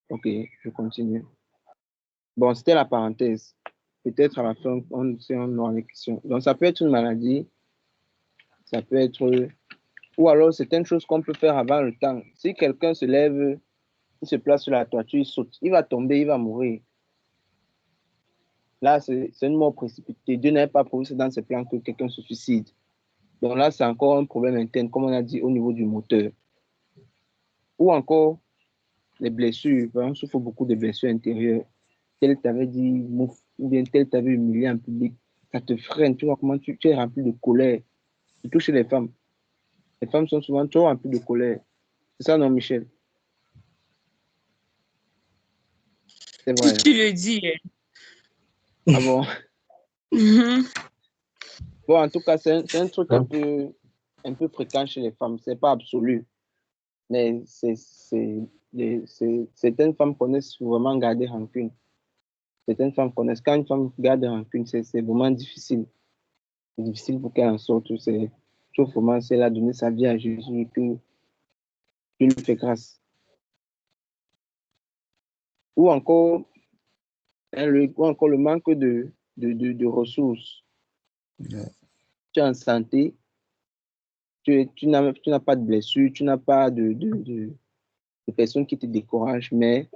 Ok, je continue. Bon, c'était la parenthèse. Peut-être à la fin, on aura les questions. Donc, ça peut être une maladie, ça peut être... Ou alors, c'est une chose qu'on peut faire avant le temps. Si quelqu'un se lève, il se place sur la toiture, il saute, il va tomber, il va mourir. Là, c'est une mort précipitée. Dieu n'avait pas prévu dans ses plans que quelqu'un se suicide. Donc là, c'est encore un problème interne, comme on a dit, au niveau du moteur. Ou encore, les blessures. On souffre beaucoup de blessures intérieures. Tel t'avait dit mouf, ou bien tel t'avait humilié en public. Ça te freine. Tu vois comment tu es rempli de colère. Surtout chez les femmes. Les femmes sont souvent trop remplies de colère. C'est ça, non, Michel? C'est Si vrai. tu le dis. Ah bon? Bon, en tout cas, c'est un truc un peu fréquent chez les femmes. C'est pas absolu. Mais certaines femmes connaissent vraiment garder rancune. Certaines femmes connaissent. Quand une femme garde rancune, c'est vraiment difficile. C'est difficile pour qu'elle en sorte. Sauf vraiment si elle a donné sa vie à Jésus, que Dieu lui fait grâce. Ou encore, ou encore le manque de ressources. Yeah. Tu es en santé, tu n'as pas de blessure, tu n'as pas de personnes qui te découragent, mais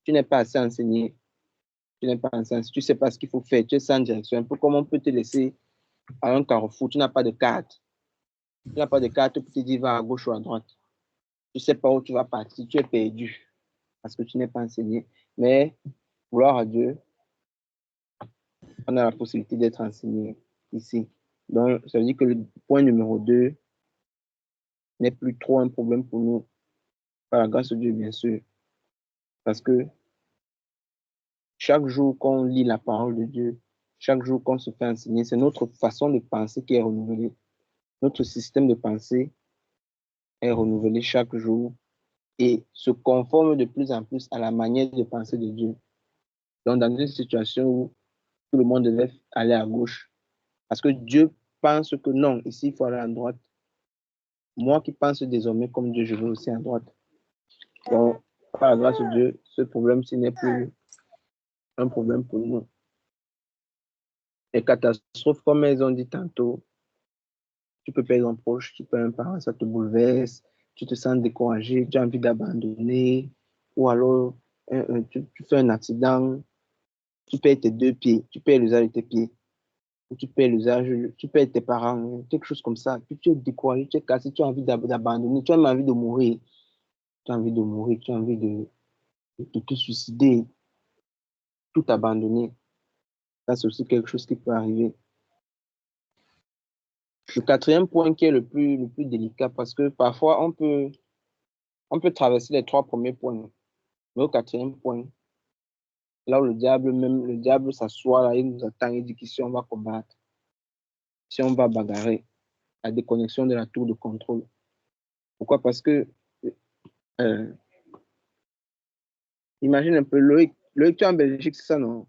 tu n'es pas assez enseigné. Tu n'es pas assez enseigné, tu ne sais pas ce qu'il faut faire, tu es sans direction. Un peu comme on peut te laisser à un carrefour, tu n'as pas de carte. Tu n'as pas de carte pour te dire va à gauche ou à droite. Tu ne sais pas où tu vas partir, tu es perdu parce que tu n'es pas enseigné. Mais, gloire à Dieu, on a la possibilité d'être enseigné ici. Donc, ça veut dire que le point numéro 2 n'est plus trop un problème pour nous, par la grâce de Dieu, bien sûr. Parce que chaque jour qu'on lit la parole de Dieu, chaque jour qu'on se fait enseigner, c'est notre façon de penser qui est renouvelée. Notre système de pensée est renouvelé chaque jour et se conforme de plus en plus à la manière de penser de Dieu. Donc, dans une situation où tout le monde devait aller à gauche, parce que Dieu pense que non, ici, il faut aller à droite. Moi qui pense désormais comme Dieu, je veux aussi à droite. Donc, par la grâce de Dieu, ce problème-ci n'est plus un problème pour nous. Les catastrophes, comme elles ont dit tantôt, tu peux perdre un proche, tu peux un parent, ça te bouleverse, tu te sens découragé, tu as envie d'abandonner, ou alors tu fais un accident, tu perds tes 2 pieds, tu perds l'usage de tes pieds, ou tu perds l'usage, tu perds tes parents, quelque chose comme ça. Puis tu es découragé, tu es cassé, tu as envie d'abandonner, tu as même envie de mourir. Tu as envie de mourir, tu as envie de te suicider, tout abandonner. Ça, c'est aussi quelque chose qui peut arriver. Le quatrième point qui est le plus délicat, parce que parfois on peut traverser les 3 premiers points, mais au quatrième point, là où le diable s'assoit, là, il nous attend, il dit qu'ici on va combattre, si on va bagarrer, la déconnexion de la tour de contrôle. Pourquoi? Parce que, imagine un peu, Loïc, tu es en Belgique, c'est ça, non?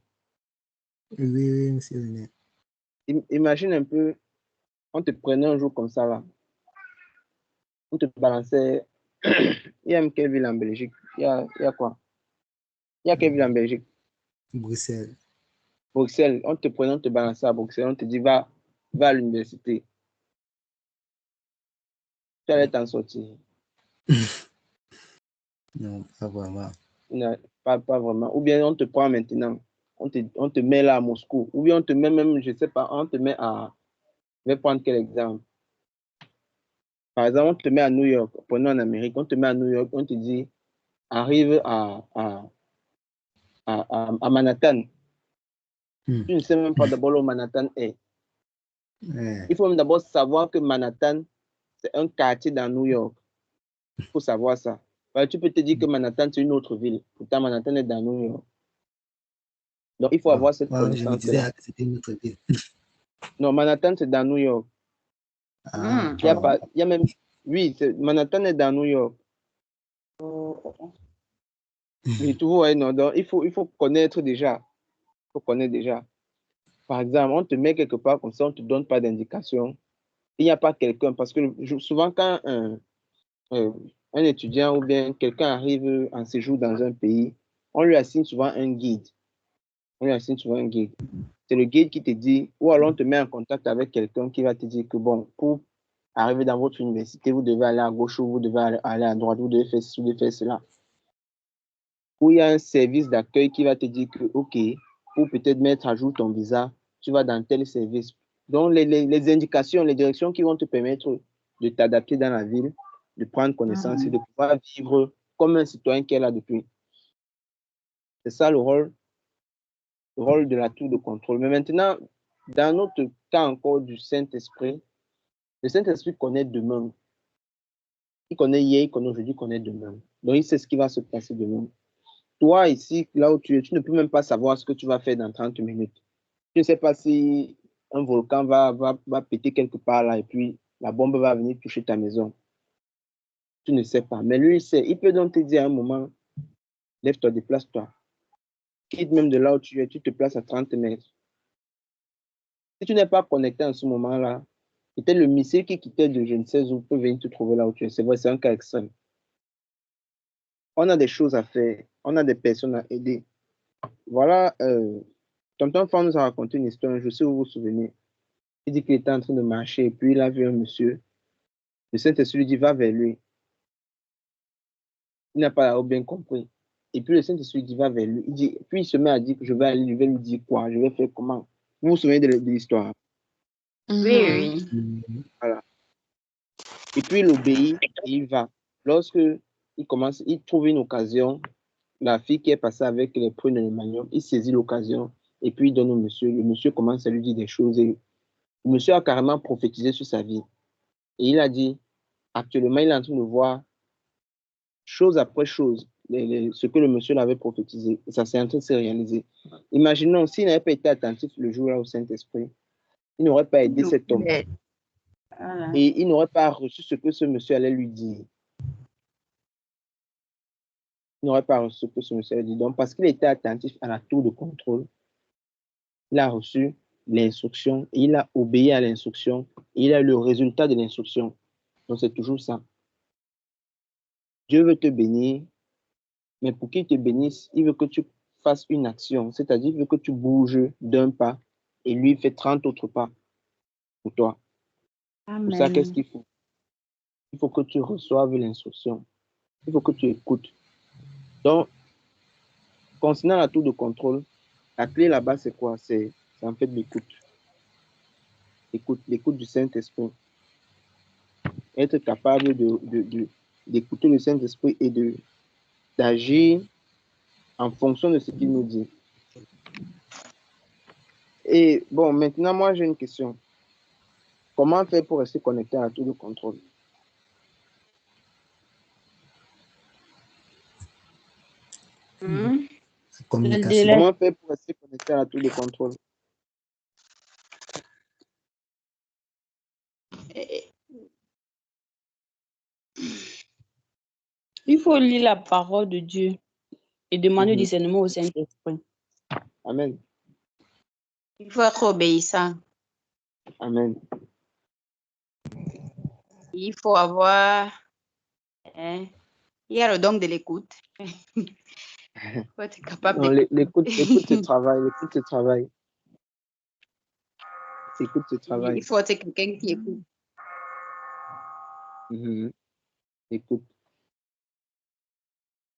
Oui, monsieur René. Imagine un peu, on te prenait un jour comme ça, là, on te balançait. Il y a quelle ville en Belgique? Il y a quoi? Il y a quelle ville en Belgique? Bruxelles. Bruxelles. On te prenait, on te balançait à Bruxelles, on te dit va à l'université. Tu allais t'en sortir. Non, pas vraiment. Non, pas vraiment. Ou bien on te prend maintenant, on te met là à Moscou. Ou bien on te met même, je ne sais pas, on te met à. Je vais prendre quel exemple? Par exemple, on te met à New York. Prenons en Amérique, on te met à New York, on te dit arrive à Manhattan. Tu ne sais même pas d'abord où Manhattan est. Il faut même d'abord savoir que Manhattan, c'est un quartier dans New York. Il faut savoir ça. Parce que tu peux te dire que Manhattan, c'est une autre ville. Pourtant, Manhattan est dans New York. Donc, il faut avoir cette connaissance. Je me disais que c'était une autre ville. Non, Manhattan, c'est dans New York. Ah, Il y a même... Oui, Manhattan est dans New York. Mais tu vois, non, donc, il faut connaître déjà. Il faut connaître déjà. Par exemple, on te met quelque part comme ça, on ne te donne pas d'indication. Il n'y a pas quelqu'un. Parce que souvent, quand un étudiant ou bien quelqu'un arrive en séjour dans un pays, on lui assigne souvent un guide. On lui assigne souvent un guide. C'est le guide qui te dit, ou alors on te met en contact avec quelqu'un qui va te dire que, bon, pour arriver dans votre université, vous devez aller à gauche ou vous devez aller à droite, vous devez faire ceci, vous devez faire cela. Ou il y a un service d'accueil qui va te dire que, OK, pour peut-être mettre à jour ton visa, tu vas dans tel service. Donc, les indications, les directions qui vont te permettre de t'adapter dans la ville, de prendre connaissance et de pouvoir vivre comme un citoyen qui est là depuis. C'est ça le rôle de la tour de contrôle. Mais maintenant, dans notre cas encore du Saint-Esprit, le Saint-Esprit connaît demain. Il connaît hier, il connaît aujourd'hui, il connaît demain. Donc, il sait ce qui va se passer demain. Toi, ici, là où tu es, tu ne peux même pas savoir ce que tu vas faire dans 30 minutes. Tu ne sais pas si un volcan va péter quelque part là et puis la bombe va venir toucher ta maison. Tu ne sais pas. Mais lui, il sait. Il peut donc te dire à un moment, lève-toi, déplace-toi. Quitte même de là où tu es, tu te places à 30 mètres. Si tu n'es pas connecté en ce moment-là, peut-être le missile qui quittait de je ne sais où peut venir te trouver là où tu es. C'est vrai, c'est un cas extrême. On a des choses à faire. On a des personnes à aider. Voilà, tonton Fan nous a raconté une histoire, je sais où vous vous souvenez. Il dit qu'il était en train de marcher et puis il a vu un monsieur. Le Saint-Esprit lui dit, va vers lui. Il n'a pas bien compris. Et puis le Saint-Esprit dit, va vers lui. Il dit, puis il se met à dire que je vais aller, je vais lui dire quoi, je vais faire comment. Vous vous souvenez de l'histoire? Oui. Voilà. Et puis il obéit et il va. Lorsque il trouve une occasion, la fille qui est passée avec les prunes de manioc, il saisit l'occasion et puis il donne au monsieur. Le monsieur commence à lui dire des choses et le monsieur a carrément prophétisé sur sa vie. Et il a dit, actuellement, il est en train de voir chose après chose, ce que le monsieur l'avait prophétisé. Et ça s'est en train de se réaliser. Imaginons, s'il n'avait pas été attentif le jour-là au Saint-Esprit, il n'aurait pas aidé cet homme. Voilà. Et il n'aurait pas reçu ce que ce monsieur allait lui dire. Il n'aurait pas reçu ce que ce monsieur allait dire. Donc, parce qu'il était attentif à la tour de contrôle, il a reçu l'instruction et il a obéi à l'instruction et il a eu le résultat de l'instruction. Donc, c'est toujours ça. Dieu veut te bénir, mais pour qu'il te bénisse, il veut que tu fasses une action, c'est-à-dire il veut que tu bouges d'un pas et lui fait 30 autres pas pour toi. Pour ça, qu'est-ce qu'il faut? Il faut que tu reçoives l'instruction. Il faut que tu écoutes. Donc, concernant la tour de contrôle, la clé là-bas, c'est quoi? C'est en fait l'écoute. L'écoute du Saint-Esprit. Être capable d'écouter le Saint-Esprit et d'agir en fonction de ce qu'il nous dit. Et bon, maintenant, moi, j'ai une question. Comment faire pour rester connecté à la tour de contrôle? Communication. Comment faire pour rester connecté à la tour de contrôle? Il faut lire la parole de Dieu et demander Mhm. discernement au Saint-Esprit. Amen. Il faut être obéissant. Amen. Il faut avoir... il y a le don de l'écoute. Il faut être capable Non, d'écouter. l'écoute, c'est travail. L'écoute, c'est travail. L'écoute, c'est travail. Il faut être quelqu'un qui écoute. Mhm. Écoute.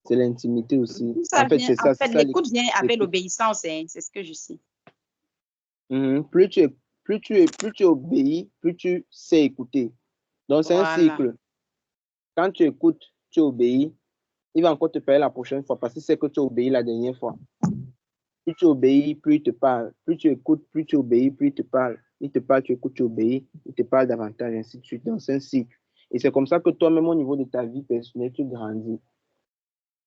C'est l'intimité aussi. Ça En fait, vient, c'est ça, c'est ça. l'écoute vient avec L'écoute. l'obéissance, hein, c'est ce que je sais. Mhm. Plus tu obéis, plus tu sais écouter. Donc, c'est un Voilà. cycle. Quand tu écoutes, tu obéis, il va encore te payer la prochaine fois parce que c'est que tu as obéi la dernière fois. Plus tu obéis, plus il te parle. Plus tu écoutes, plus tu obéis, plus il te parle. Il te parle, tu écoutes, tu obéis, il te parle davantage, ainsi de suite. Donc, c'est un cycle. Et c'est comme ça que toi-même, au niveau de ta vie personnelle, tu grandis.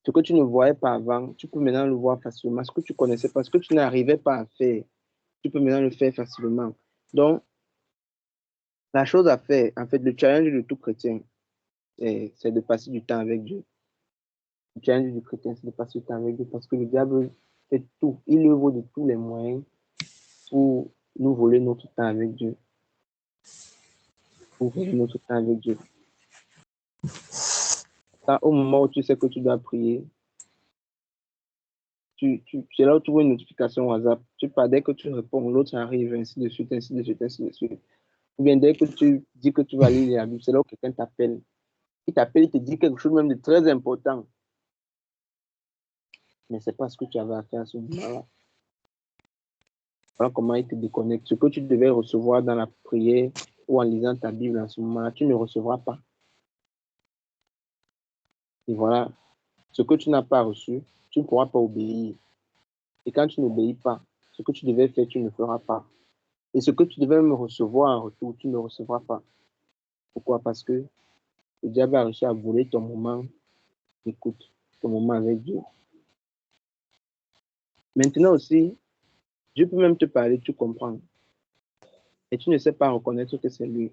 Ce que tu ne voyais pas avant, tu peux maintenant le voir facilement. Ce que tu connaissais pas, ce que tu n'arrivais pas à faire, tu peux maintenant le faire facilement. Donc, la chose à faire, en fait, le challenge de tout chrétien, c'est de passer du temps avec Dieu. Le challenge du chrétien, c'est de passer du temps avec Dieu parce que le diable fait tout. Il œuvre de tous les moyens pour nous voler notre temps avec Dieu. Pour voler notre temps avec Dieu. Au moment où tu sais que tu dois prier, c'est là où tu vois une notification WhatsApp. Dès que tu réponds, l'autre arrive, ainsi de suite, ainsi de suite, ainsi de suite. Ou bien dès que tu dis que tu vas lire la Bible, c'est là où quelqu'un t'appelle. Il t'appelle, il te dit quelque chose même de très important. Mais c'est pas ce que tu avais à faire à ce moment-là. Voilà comment il te déconnecte. Ce que tu devais recevoir dans la prière ou en lisant ta Bible en ce moment-là, tu ne recevras pas. Et voilà, ce que tu n'as pas reçu, tu ne pourras pas obéir. Et quand tu n'obéis pas, ce que tu devais faire, tu ne feras pas. Et ce que tu devais me recevoir en retour, tu ne recevras pas. Pourquoi? Parce que le diable a réussi à voler ton moment d'écoute, ton moment avec Dieu. Maintenant aussi, Dieu peut même te parler, tu comprends. Et tu ne sais pas reconnaître que c'est lui.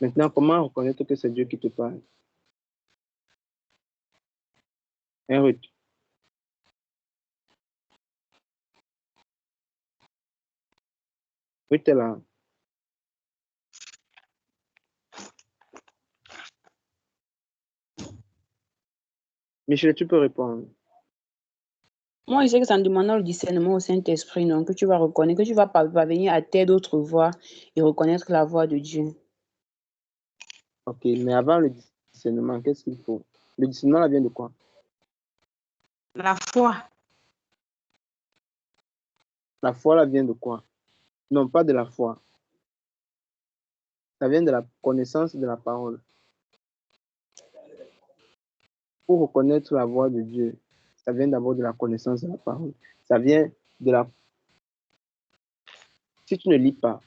Maintenant, comment reconnaître que c'est Dieu qui te parle? Hein, Ruth? Ruth est là. Michel, tu peux répondre. Moi, je sais que ça en demandant le discernement au Saint-Esprit, non, que tu vas reconnaître, que tu vas parvenir à telle autre voix et reconnaître la voix de Dieu. Ok, mais avant le discernement, qu'est-ce qu'il faut? Le discernement, là, vient de quoi? La foi. La foi, là, vient de quoi? Non, pas de la foi. Ça vient de la connaissance de la parole. Pour reconnaître la voix de Dieu, ça vient d'abord de la connaissance de la parole. Ça vient de la... Si tu ne lis pas,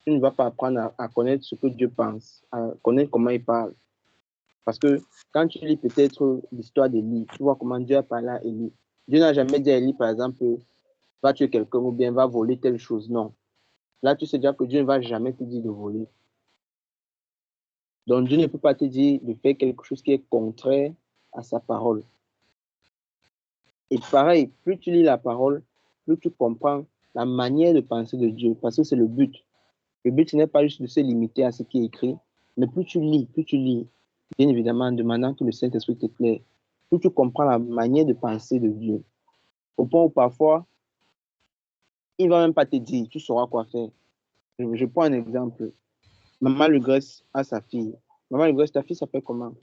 tu ne vas pas apprendre à connaître ce que Dieu pense, à connaître comment il parle. Parce que quand tu lis peut-être l'histoire d'Élie, tu vois comment Dieu a parlé à Élie. Dieu n'a jamais dit à Élie, par exemple, va tuer quelqu'un ou bien va voler telle chose. Non. Là, tu sais déjà que Dieu ne va jamais te dire de voler. Donc, Dieu ne peut pas te dire de faire quelque chose qui est contraire à sa parole. Et pareil, plus tu lis la parole, plus tu comprends la manière de penser de Dieu, parce que c'est le but. Le but, ce n'est pas juste de se limiter à ce qui est écrit, mais plus tu lis, bien évidemment, en demandant que le Saint-Esprit t'éclaire, plus tu comprends la manière de penser de Dieu. Au point où parfois, il ne va même pas te dire, tu sauras quoi faire. Je prends un exemple. Maman Le Grèce a sa fille. Maman Le Grèce, ta fille s'appelle comment?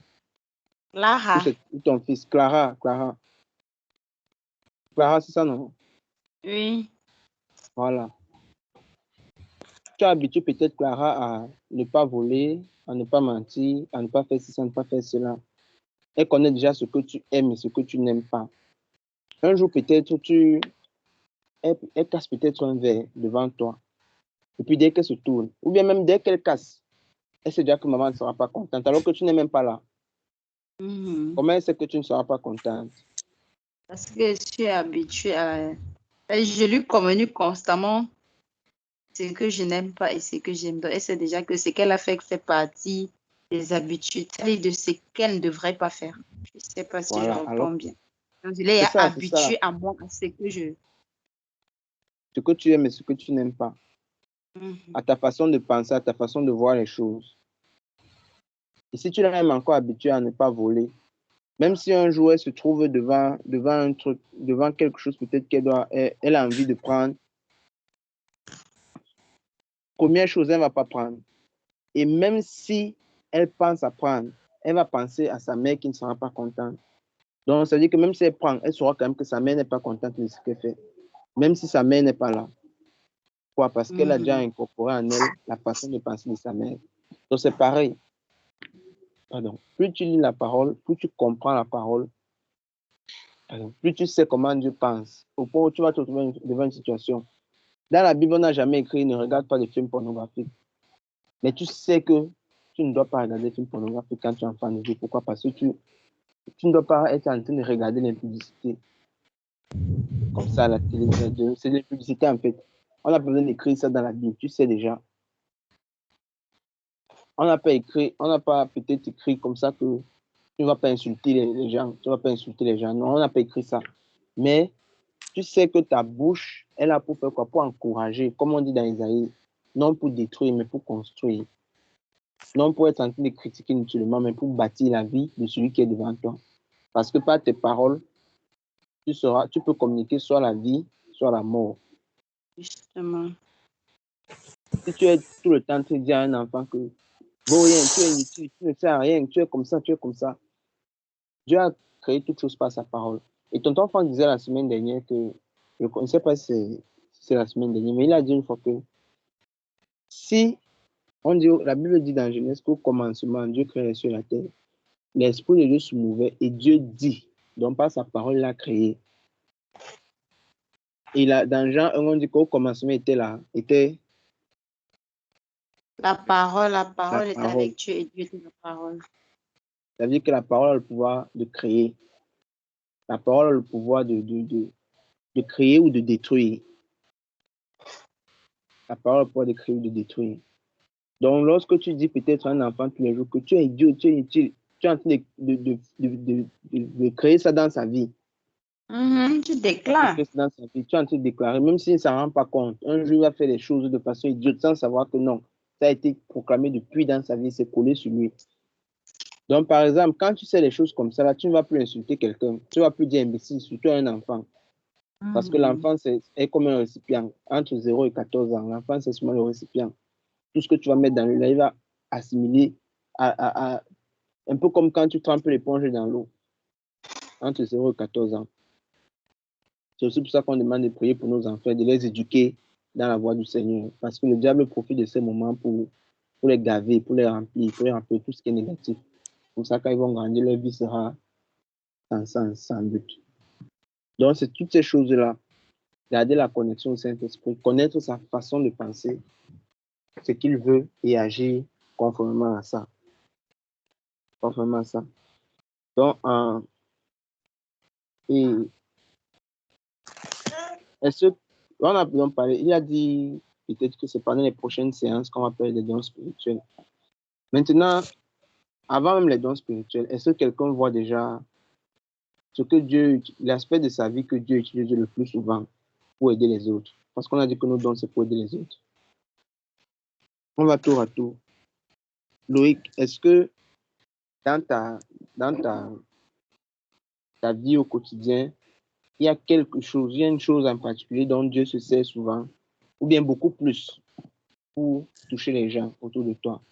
Lara. Ou ton fils? Clara. Clara, c'est ça, non? Oui. Voilà. Tu as habitué peut-être Clara à ne pas voler, à ne pas mentir, à ne pas faire ceci, à ne pas faire cela. Elle connaît déjà ce que tu aimes et ce que tu n'aimes pas. Un jour, peut-être, elle casse peut-être un verre devant toi. Et puis, dès qu'elle se tourne, ou bien même dès qu'elle casse, elle sait déjà que maman ne sera pas contente, alors que tu n'es même pas là. Comment elle sait que tu ne seras pas contente? Parce que je suis habituée à... Je lui communique constamment ce que je n'aime pas et ce que j'aime. Donc, elle sait déjà que ce qu'elle a fait fait partie des habitudes, c'est-à-dire de ce qu'elle ne devrait pas faire. Je ne sais pas si je Voilà. Alors, réponds bien. Donc, je l'ai c'est ça. habituée à moi, à ce que je... Ce que tu aimes et ce que tu n'aimes pas. À ta façon de penser, à ta façon de voir les choses. Et si tu l'as même encore habituée à ne pas voler, même si un jour elle se trouve devant un truc, devant quelque chose peut-être elle a envie de prendre, première chose, elle ne va pas prendre. Et même si elle pense à prendre, elle va penser à sa mère qui ne sera pas contente. Donc, ça veut dire que même si elle prend, elle saura quand même que sa mère n'est pas contente de ce qu'elle fait. Même si sa mère n'est pas là. Pourquoi? Parce qu'elle a déjà incorporé en elle la façon de penser de sa mère. Donc, c'est pareil. Pardon. Plus tu lis la parole, plus tu comprends la parole, plus tu sais comment Dieu pense. Au point où tu vas te retrouver devant une situation. Dans la Bible, on n'a jamais écrit ne regarde pas de films pornographiques. Mais tu sais que tu ne dois pas regarder des films pornographiques quand tu es enfant de Dieu. Pourquoi? Parce que tu ne dois pas être en train de regarder les publicités comme ça à la télé. C'est des publicités en fait. On n'a pas besoin d'écrire ça dans la Bible. Tu sais déjà. On n'a pas peut-être écrit comme ça que tu ne vas pas insulter les gens. Tu ne vas pas insulter les gens. Non, on n'a pas écrit ça. Mais tu sais que ta bouche est là pour faire quoi? Pour encourager, comme on dit dans Isaïe, non pour détruire, mais pour construire. Non pour être en train de critiquer inutilement, mais pour bâtir la vie de celui qui est devant toi. Parce que par tes paroles, tu peux communiquer soit la vie, soit la mort. Justement. Si tu es tout le temps en train de dire à un enfant que vaut rien, tu es inutile, tu ne sers à rien, tu es comme ça, tu es comme ça. Dieu a créé toutes choses par sa parole. Et ton enfant disait la semaine dernière que, je ne sais pas si c'est la semaine dernière, mais il a dit une fois que si on dit, la Bible dit dans Genèse qu'au commencement, Dieu crée les cieux et la terre. L'Esprit de Dieu se mouvait et Dieu dit, donc par sa parole, il a créé. Et là, dans Jean 1, on dit qu'au commencement était La parole la est parole. avec Dieu et Dieu est la parole. Ça veut dire que la parole a le pouvoir de créer. La parole a le pouvoir de créer ou de détruire. La parole a le pouvoir de créer ou de détruire. Donc, lorsque tu dis peut-être à un enfant tous les jours que tu es idiot, tu es inutile, tu es en train de créer ça dans sa vie. Tu déclares. Tu es en train de déclarer, même s'il ne s'en rend pas compte. Un jour, il va faire des choses de façon idiote sans savoir que non, ça a été proclamé depuis dans sa vie, c'est collé sur lui. Donc, par exemple, quand tu sais les choses comme ça, là, tu ne vas plus insulter quelqu'un. Tu ne vas plus dire imbécile, surtout à un enfant. Parce que l'enfant, est comme un récipient. Entre 0 et 14 ans, l'enfant, c'est seulement le récipient. Tout ce que tu vas mettre dans l'eau, il va assimiler un peu comme quand tu trempes l'éponge dans l'eau. Entre 0 et 14 ans. C'est aussi pour ça qu'on demande de prier pour nos enfants, de les éduquer dans la voie du Seigneur. Parce que le diable profite de ces moments pour les gaver, pour les remplir tout ce qui est négatif. Pour ça, quand ils vont grandir, leur vie sera sans but. Donc, c'est toutes ces choses-là. Garder la connexion au Saint-Esprit, connaître sa façon de penser, ce qu'il veut et agir conformément à ça. Conformément à ça. Donc, et est-ce qu'on a besoin de parler, il a dit peut-être que c'est pendant les prochaines séances qu'on va parler des dons spirituels. Maintenant, avant même les dons spirituels, est-ce que quelqu'un voit déjà ce que Dieu, l'aspect de sa vie que Dieu utilise le plus souvent pour aider les autres? Parce qu'on a dit que nos dons, c'est pour aider les autres. On va tour à tour. Loïc, est-ce que dans ta vie au quotidien, il y a quelque chose, il y a une chose en particulier dont Dieu se sert souvent, ou bien beaucoup plus, pour toucher les gens autour de toi?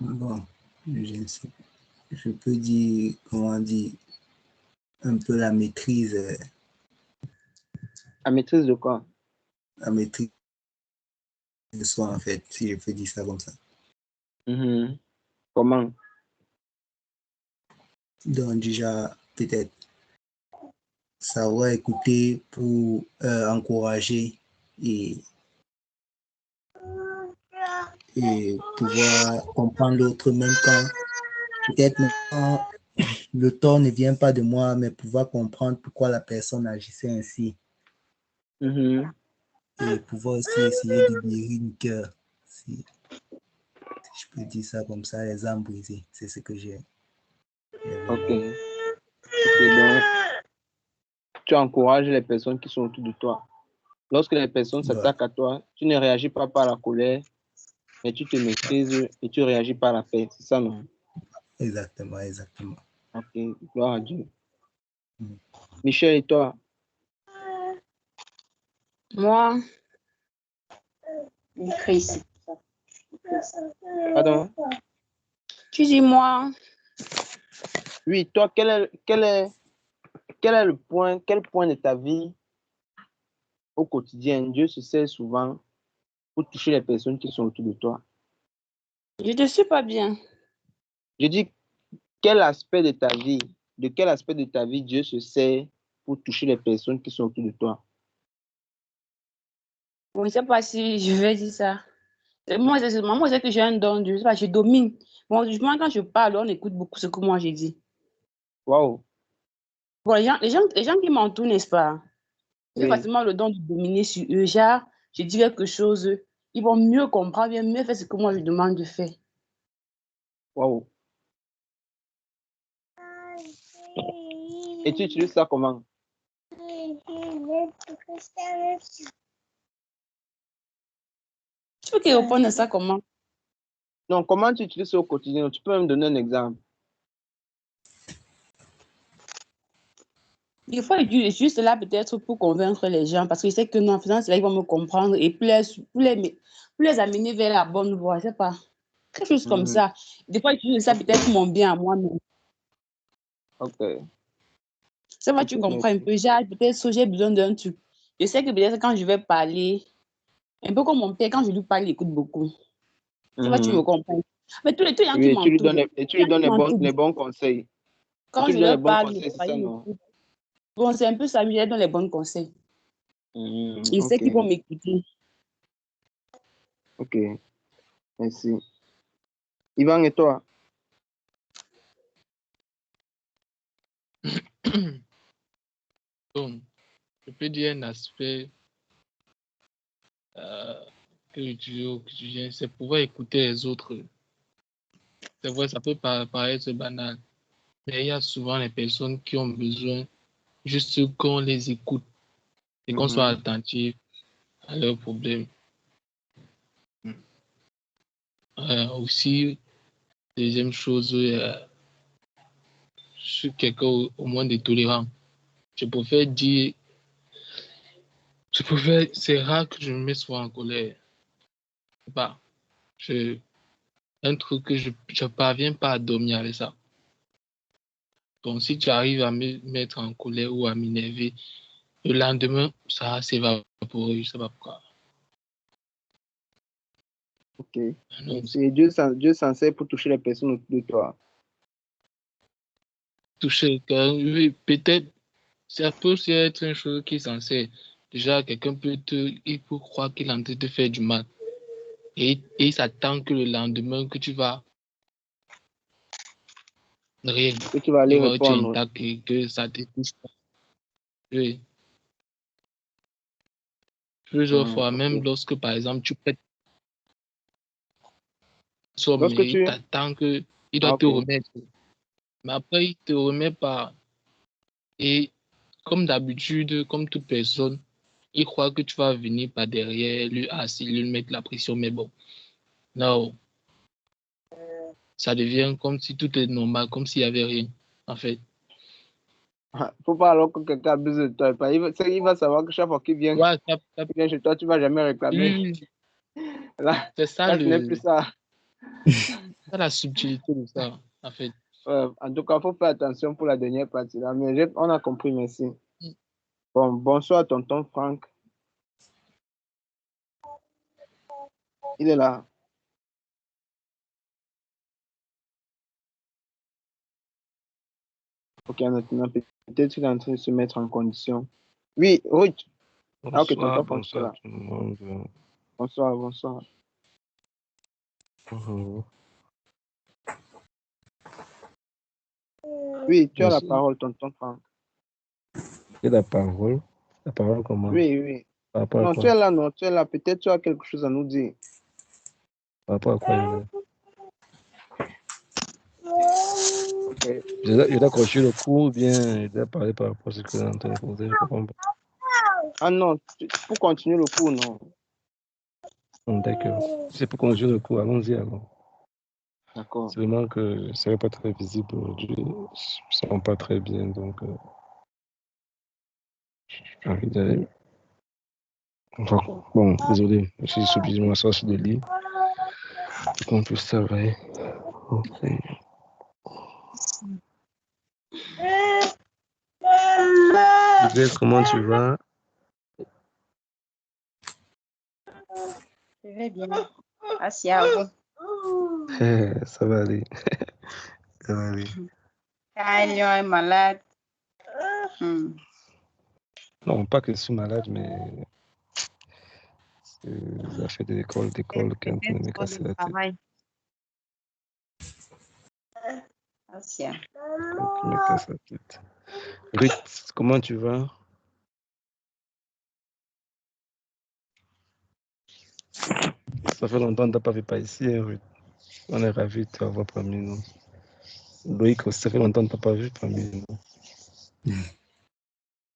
Bon, je peux dire, comment dire, un peu la maîtrise. La maîtrise de quoi? La maîtrise de soi, en fait, si je peux dire ça comme ça. Comment? Donc, déjà, peut-être savoir écouter pour encourager et pouvoir comprendre l'autre, même quand peut-être maintenant le tort ne vient pas de moi, mais pouvoir comprendre pourquoi la personne agissait ainsi et pouvoir aussi essayer de guérir le cœur, si je peux dire ça comme ça, les âmes brisées. C'est ce que j'ai. Ok. Donc, tu encourages les personnes qui sont autour de toi. Lorsque les personnes s'attaquent à toi, tu ne réagis pas par la colère, mais tu te maîtrises et tu réagis par la paix. C'est ça, non? Exactement, exactement. Ok, gloire à Dieu. Michel, et toi? Moi, Christ. Pardon? tu dis moi, Oui, toi, quel est le point, quel point de ta vie au quotidien, Dieu se sert souvent pour toucher les personnes qui sont autour de toi? je ne suis pas bien. Je dis, quel aspect de ta vie, de quel aspect de ta vie Dieu se sert pour toucher les personnes qui sont autour de toi? Je ne sais pas si je vais dire ça. Moi, c'est que j'ai un don, je sais pas, je domine. Bon, moi, quand je parle, on écoute beaucoup ce que moi j'ai dit. Waouh! Bon, les gens qui m'entourent, n'est-ce pas? J'ai Oui, facilement le don de dominer sur eux. Genre, je dis quelque chose, ils vont mieux comprendre, bien mieux faire ce que moi je demande de faire. waouh! Et tu utilises ça comment? Tu peux qu'il réponde à ça comment? Non, comment tu utilises ça au quotidien? Tu peux me donner un exemple. Des fois, il est juste là peut-être pour convaincre les gens parce qu'il sait que non, en faisant cela, ils vont me comprendre et pour les amener vers la bonne voie, je sais pas. Quelque chose comme ça. Des fois, j'utilise ça peut-être pour mon bien à moi-même. Ok. Ça va, Ok, tu comprends un merci. peu. Peut-être j'ai besoin d'un truc. Je sais que peut-être quand je vais parler, un peu comme mon père, quand je lui parle, il écoute beaucoup. Ça va, tu me comprends. Mais tous les gens qui Oui, m'entourent, et tu lui donnes les bons conseils. Et quand tu je lui donnes les leur bons parle, conseils, c'est ça, ils non? m'écoutent. Bon, c'est un peu ça, mais je leur donne les bons conseils. Ils savent Ok, qu'ils vont m'écouter. ok, merci. Yvan et toi? Donc, je peux dire un aspect que j'utilise au quotidien, c'est pouvoir écouter les autres. C'est vrai, ça peut paraître banal, mais il y a souvent les personnes qui ont besoin juste qu'on les écoute et qu'on soit attentif à leurs problèmes. Aussi, deuxième chose, je suis quelqu'un au moins de tolérant. Je préfère dire, c'est rare que je me mets souvent en colère. Bah, un truc que je ne parviens pas à dormir avec ça. Donc, si tu arrives à me mettre en colère ou à m'énerver, le lendemain, ça s'évaporer, je sais pas pourquoi. Ok, Donc, merci. Et Dieu s'en sert pour toucher les personnes autour de toi. toucher quelqu'un, oui, peut-être, ça peut aussi être une chose qui est censée. Déjà, quelqu'un il peut croire qu'il est en train de te faire du mal. Et il s'attend que le lendemain, que tu vas rien. Et tu vas aller Il va tu es répondre. intact et que ça te touche pas. Oui. Plusieurs fois, même Ok. lorsque, par exemple, tu pètes somme Lorsque et il tu... t'attend qu'il Ah, doit te ok. remettre. Mais après, il te remet pas. Et comme d'habitude, comme toute personne, il croit que tu vas venir par derrière, lui mettre la pression. Mais bon, non, ça devient comme si tout est normal, comme s'il n'y avait rien, en fait. Faut pas alors que quelqu'un abuse de toi. Il va savoir que chaque fois Ouais, qu'il vient chez toi, tu vas jamais réclamer. oui, Là, c'est ça, là, ce n'est plus ça. la subtilité de ça, en fait. En tout cas, il faut faire attention pour la dernière partie là. Mais on a compris, merci. Bon, bonsoir, tonton Franck. Il est là. Ok, maintenant, peut-être qu'il est en train de se mettre en condition. Oui, Ruth. Ah, ok, Bonsoir, tonton Franck, tu es bonsoir là. tout le monde. Bonsoir, bonsoir. Mhm. Oui, tu as la Bonsoir. parole, tonton Franck. Et la parole? La parole comment? Oui, oui. Par rapport à Non, tu quoi? es là, non, tu es là. Peut-être tu as quelque chose à nous dire. Par rapport à quoi? Ok. Je dois continuer le cours ou bien je dois parler par rapport à ce que vous êtes en train de poser, je comprends pas. Ah non, pour continuer le cours, non. D'accord. Si c'est pour continuer le cours, allons-y alors. D'accord. Seulement que ce n'est pas très visible aujourd'hui. Je ne sens pas très bien, donc j'ai envie d'aller. Bon, désolé, je suis obligé de m'asseoir sur le lit pour qu'on puisse travailler. Ok. Grace, comment tu vas? Je vais bien. Merci à vous. Ça va aller. Ça va aller. Ah, Lyon est malade. Non, pas que je suis malade, mais les affaires de l'école qui est en train de me Trop de casser la tête. travail. Merci. Qui me casse la tête. Ruth, comment tu vas? Ça fait longtemps que tu n'as pas vu par ici, hein, Ruth. On est ravis de t'avoir parmi nous. Loïc aussi, ça fait longtemps que tu n'as pas vu parmi nous.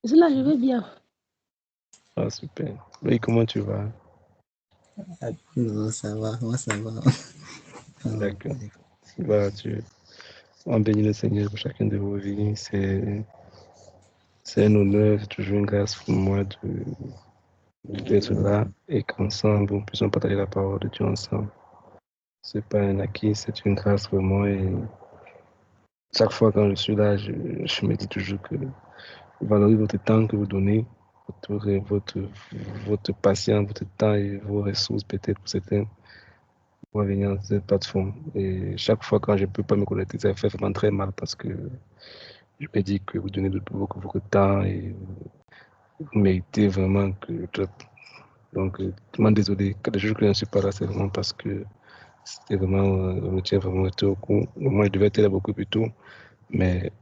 Là, je vais bien. Ah, super. Oui, comment tu vas? Ah, non, ça va, moi ça va. D'accord. Voilà, on bénit le Seigneur pour chacune de vos vies. C'est un honneur, c'est toujours une grâce pour moi d'être là et qu'ensemble, nous puissions partager la parole de Dieu ensemble. C'est pas un acquis, c'est une grâce pour moi. Et chaque fois quand je suis là, je me dis toujours que valorisez votre temps que vous donnez, votre patience, votre temps et vos ressources peut-être pour certains pour venir dans cette plateforme. Et chaque fois quand je ne peux pas me connecter, ça fait vraiment très mal parce que je me dis que vous donnez de beaucoup de temps et vous méritez vraiment que... Donc, vraiment désolé. Les jours que je ne suis pas là, c'est vraiment parce que c'était vraiment, on me tient vraiment au cours. Moi, je devais être là beaucoup plus tôt, mais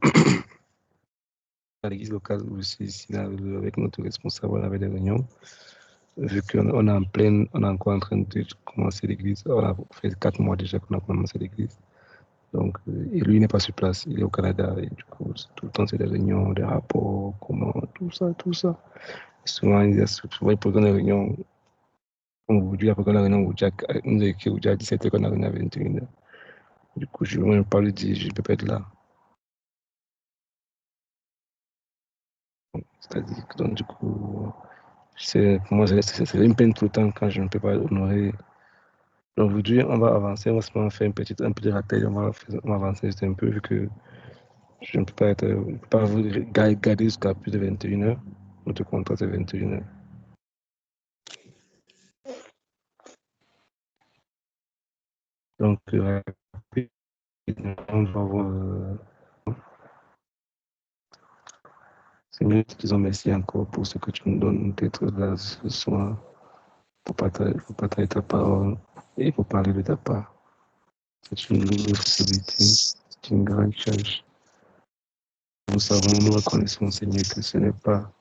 à l'église locale où je suis ici, là, avec notre responsable, on avait des réunions. Vu qu'on est on est encore en train de commencer l'église. On a fait 4 mois déjà qu'on a commencé l'église. Donc, et lui n'est pas sur place, il est au Canada. Et du coup, tout le temps, c'est des réunions, des rapports, comment, tout ça. Et souvent, il programme des réunions. Comme aujourd'hui, après qu'on a réunion, nous a écrit aujourd'hui à 17h, qu'on a réunion à 21h. Du coup, je ne vais même pas lui dire, je ne peux pas être là. C'est-à-dire que, donc, du coup, pour moi, c'est une peine tout le temps quand je ne peux pas honorer. Donc, aujourd'hui, on va avancer, on va se faire un petit rappel, on va avancer juste un peu, vu que je ne peux pas vous garder jusqu'à plus de 21h. Notre contrat, c'est 21h. Donc, on va voir. Seigneur, te disons merci encore pour ce que tu nous donnes d'être là ce soir pour partager ta parole et pour parler de ta part. C'est une lourde responsabilité, c'est une grande charge. Nous savons, nous reconnaissons, Seigneur, que ce n'est pas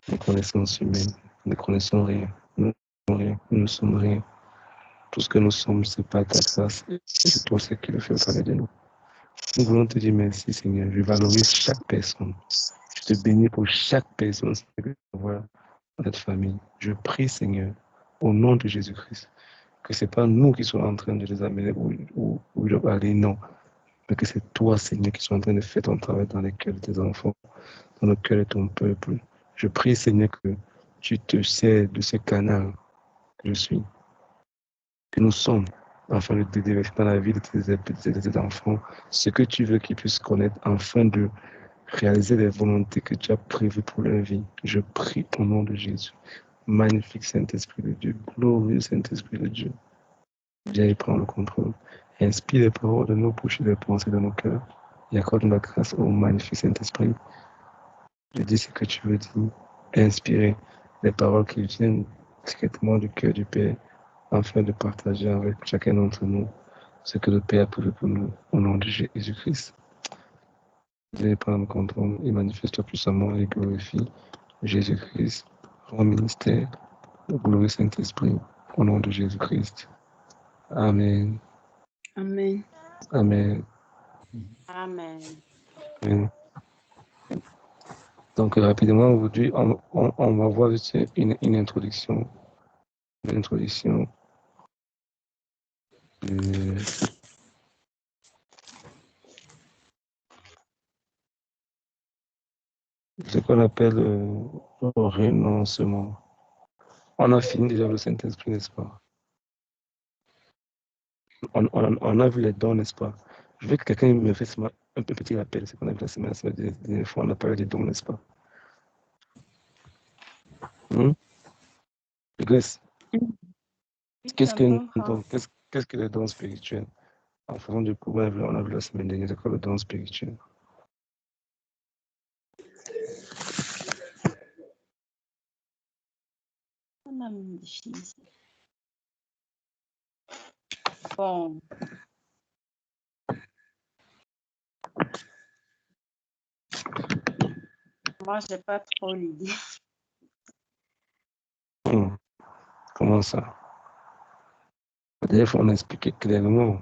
une connaissance humaine. Nous ne connaissons rien. Nous ne sommes rien. Tout ce que nous sommes, c'est pas ta grâce. C'est toi ce qui le fait au travers de nous. Nous voulons te dire merci, Seigneur. Je valorise chaque personne. Je te bénis pour chaque personne que je vois dans cette famille. Je prie, Seigneur, au nom de Jésus-Christ, que ce n'est pas nous qui sommes en train de les amener où ils doivent aller, non. Mais que c'est toi, Seigneur, qui sont en train de faire ton travail dans les cœurs de tes enfants, dans le cœur de ton peuple. Je prie, Seigneur, que tu te sers de ce canal que je suis, que nous sommes, afin de te déverser dans la vie de tes enfants, ce que tu veux qu'ils puissent connaître, afin de réaliser les volontés que tu as prévues pour leur vie. Je prie au nom de Jésus. Magnifique Saint-Esprit de Dieu, glorieux Saint-Esprit de Dieu. Viens et prends le contrôle. Inspire les paroles de nos bouches et les pensées de nos cœurs. Et accorde la grâce au magnifique Saint-Esprit de dire ce que tu veux dire. Inspirer les paroles qui viennent directement du cœur du Père, afin de partager avec chacun d'entre nous ce que le Père a prévu pour nous, au nom de Jésus-Christ. Viens prendre le contrôle et manifeste-toi puissamment et glorifie Jésus-Christ, au ministère, au glorieux Saint-Esprit, au nom de Jésus-Christ. Amen. Amen. Amen. Amen. Amen. Donc, rapidement, aujourd'hui, on va voir une introduction. Une introduction de ce qu'on appelle le renoncement. On a fini déjà le Saint-Esprit, n'est-ce pas? On a vu les dons, n'est-ce pas? Je veux que quelqu'un me fasse un petit rappel, ce qu'on a vu la semaine dernière fois, on a parlé des dons, n'est-ce pas? Grace, qu'est-ce que les dons spirituels? En faisant du coup, on a vu la semaine dernière, c'est quoi le don spirituel? Bon. Moi, je n'ai pas trop l'idée. Comment ça? D'ailleurs, il faut en expliquer clairement.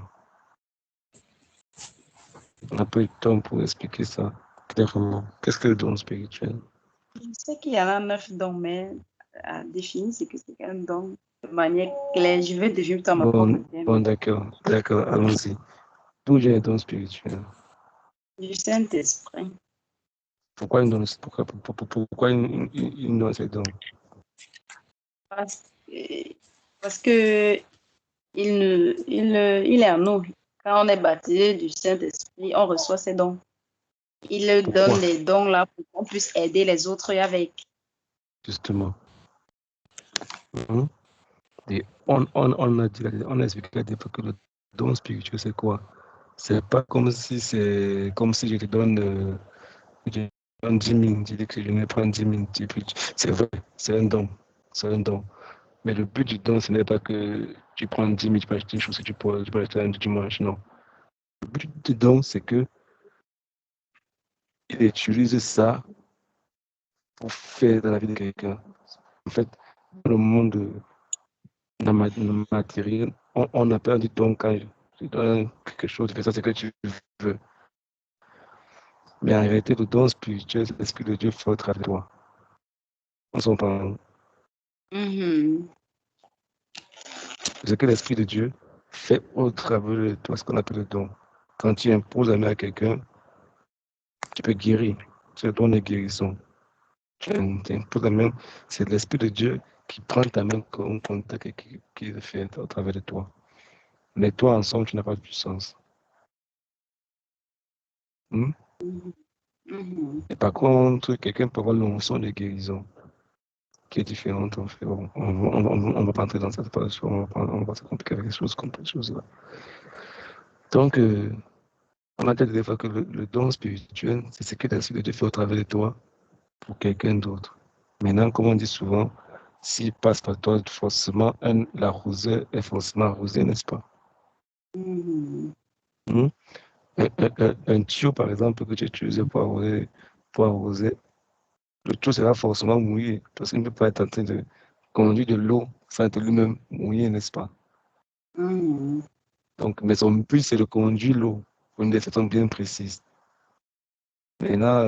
On n'a pas eu de temps pour expliquer ça clairement. Qu'est-ce que le don spirituel? Je sais qu'il y en a 9 dons, mais à définir ce que c'est qu'un don de manière claire. Je vais définir dans ma Bon, propre bon, terme. d'accord, allons-y. D'où vient les dons spirituels? Du Saint-Esprit. Pourquoi une donne, pourquoi une donne ces dons? Parce que il est en nous. Quand on est baptisé du Saint-Esprit, on reçoit ces dons. Il Pourquoi? donne les dons là pour qu'on puisse aider les autres avec. Justement. Et on a dit, on a expliqué la dernière fois que le don spirituel, c'est quoi? C'est pas comme si je te donne, je te donne 10 000, tu dis que je vais prendre 10 000. C'est vrai, c'est un don. C'est un don. Mais le but du don, ce n'est pas que tu prends 10 000, tu peux acheter une chose que tu peux acheter un dimanche. Non. Le but du don, c'est que il utilise ça pour faire dans la vie de quelqu'un. En fait, dans le monde matériel, on a peur du don quand tu donnes quelque chose, tu fais ça, c'est que tu veux. Mais en réalité, le don spirituel, c'est l'Esprit de Dieu fait au travers de toi. On s'entend. Ce que l'Esprit de Dieu fait au travers de toi, ce qu'on appelle le don. Quand tu imposes la main à quelqu'un, tu peux guérir. C'est le don de guérison. Tu imposes la main, c'est l'Esprit de Dieu qui prend ta main comme contact et qui le fait au travers de toi. Mais toi, ensemble, tu n'as pas de puissance. Et par contre, quelqu'un peut avoir l'onction de guérison qui est différente en fait. On va pas entrer dans cette page, on va pas se compliquer avec les choses comme les choses là. Donc, on a dit des fois que le don spirituel, c'est ce que l'Esprit de Dieu fait au travers de toi pour quelqu'un d'autre. Maintenant, comme on dit souvent, s'il passe par toi, forcément, l'arroseur est forcément arrosé, n'est-ce pas? Un tuyau, par exemple, que tu utilises pour arroser, le tuyau sera forcément mouillé parce qu'il ne peut pas être en train de conduire de l'eau sans être lui-même mouillé, n'est-ce pas? Donc, mais son but, c'est de conduire l'eau pour une façon bien précise. Maintenant,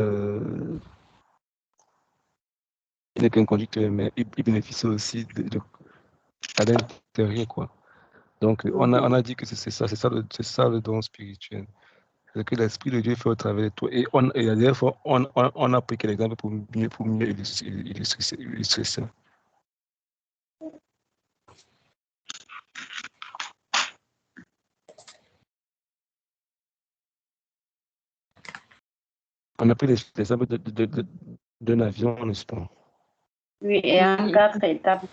il n'est qu'un conducteur, mais il bénéficie aussi à l'intérieur, quoi. Donc, on a dit que c'est ça le don spirituel. C'est que l'Esprit de Dieu fait au travers de toi. Et la dernière fois, on a pris quel exemple pour mieux illustrer ça. On a pris l'exemple d'un avion, n'est-ce pas? Oui, et en 4 étapes.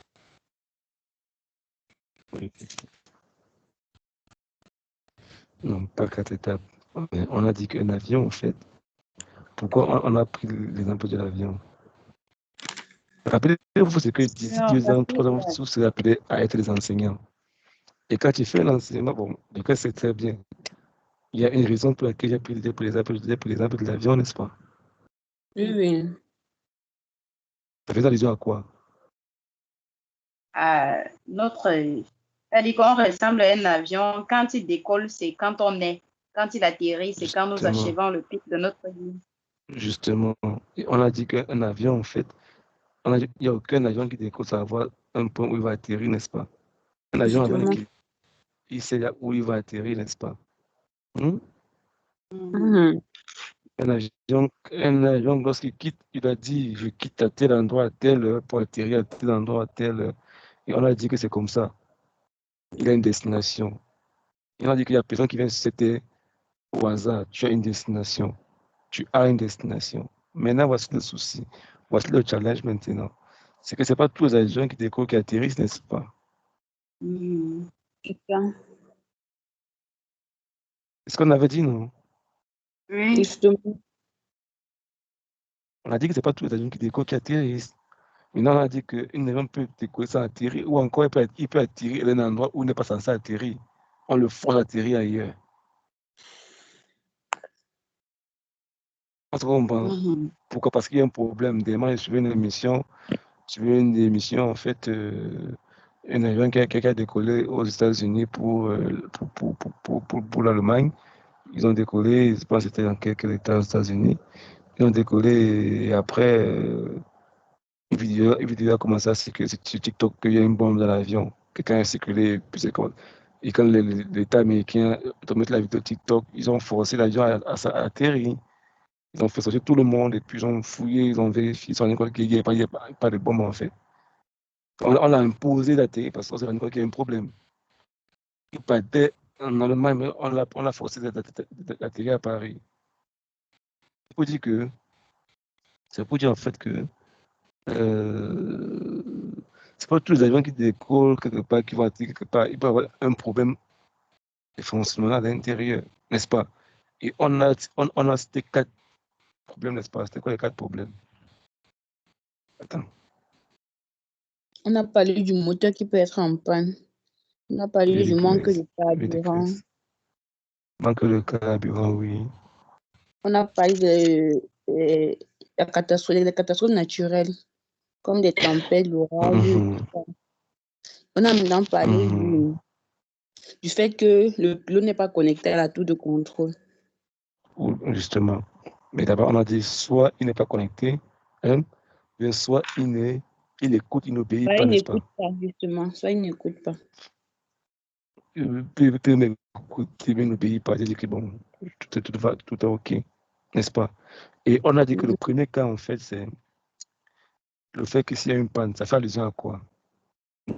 Oui. Non, pas 4 étapes. On a dit qu'un avion, en fait, pourquoi on a pris l'exemple de l'avion? Rappelez-vous ce que d'ici 2 ans, 3 ans, vous serez appelés à être des enseignants. Et quand tu fais l'enseignement, bon, le cas c'est très bien. Il y a une raison pour laquelle j'ai pris l'exemple de l'avion, n'est-ce pas? Oui. Ça fait allusion à quoi? C'est-à-dire qu'on ressemble à un avion. Quand il décolle, c'est quand on est. Quand il atterrit, c'est quand nous achevons le pic de notre vie. Justement. Et on a dit qu'un avion, en fait, il n'y a aucun avion qui décolle sans avoir un point où il va atterrir, n'est-ce pas? Un avion, avant il sait où il va atterrir, n'est-ce pas? Un avion, lorsqu'il quitte, il a dit, je quitte à tel endroit, à telle heure, pour atterrir à tel endroit, à telle heure. Et on a dit que c'est comme ça. Il a une destination. Et on a dit qu'il y a personne qui vient c'était au hasard. Tu as une destination. Tu as une destination. Maintenant, voici le souci. Voici le challenge maintenant. C'est que ce n'est pas tous les avions qui décollent, qui atterrissent, n'est-ce pas? C'est ça. C'est ce qu'on avait dit, non? Oui. Justement. On a dit que ce n'est pas tous les avions qui décollent, qui atterrissent. Maintenant, on a dit qu'un avion peut décoller sans atterrir, ou encore il peut atterrir à un endroit où il n'est pas censé atterrir. On le force atterrir ailleurs. On se comprend. Pourquoi? Parce qu'il y a un problème. Demain, je suivais une émission, en fait, un avion qui a décollé aux États-Unis pour l'Allemagne. Ils ont décollé, je pense que c'était dans quelques États aux États-Unis. Ils ont décollé et après, Une vidéo a commencé à circuler sur TikTok qu'il y a une bombe dans l'avion. Quelqu'un a circulé, puis c'est comme... Et quand l'État américain a mis la vidéo TikTok, ils ont forcé l'avion à atterrir. Ils ont fait sortir tout le monde et puis ils ont fouillé, ils ont vérifié, ils se sont rendus compte qu'il n'y a pas de bombe en fait. On l'a imposé d'atterrir parce qu'on s'est rendu compte qu'il y a un problème. Il partait en Allemagne, mais on l'a forcé d'atterrir à Paris. C'est pour dire en fait que c'est pas tous les avions qui décollent quelque part, qui vont atterrir quelque part. Il peut y avoir un problème de fonctionnement à l'intérieur, n'est-ce pas? Et on a cité 4 problèmes, n'est-ce pas? C'était quoi les 4 problèmes? Attends. On a parlé du moteur qui peut être en panne. On a parlé du manque de carburant. Manque de carburant, oui. On a parlé de la catastrophe, des catastrophes naturelles, comme des tempêtes, l'orage. On a maintenant parlé du fait que le pilote n'est pas connecté à la tour de contrôle. Justement. Mais d'abord, on a dit soit il n'est pas connecté, hein, soit il écoute, il n'obéit pas, n'est-ce pas? Il n'écoute pas, justement. Soit il n'écoute pas. Il peut même écouter, mais n'obéit pas. Il dit que bon, tout est OK, n'est-ce pas? Et on a dit que le premier cas, en fait, c'est le fait que s'il y a une panne, ça fait allusion à quoi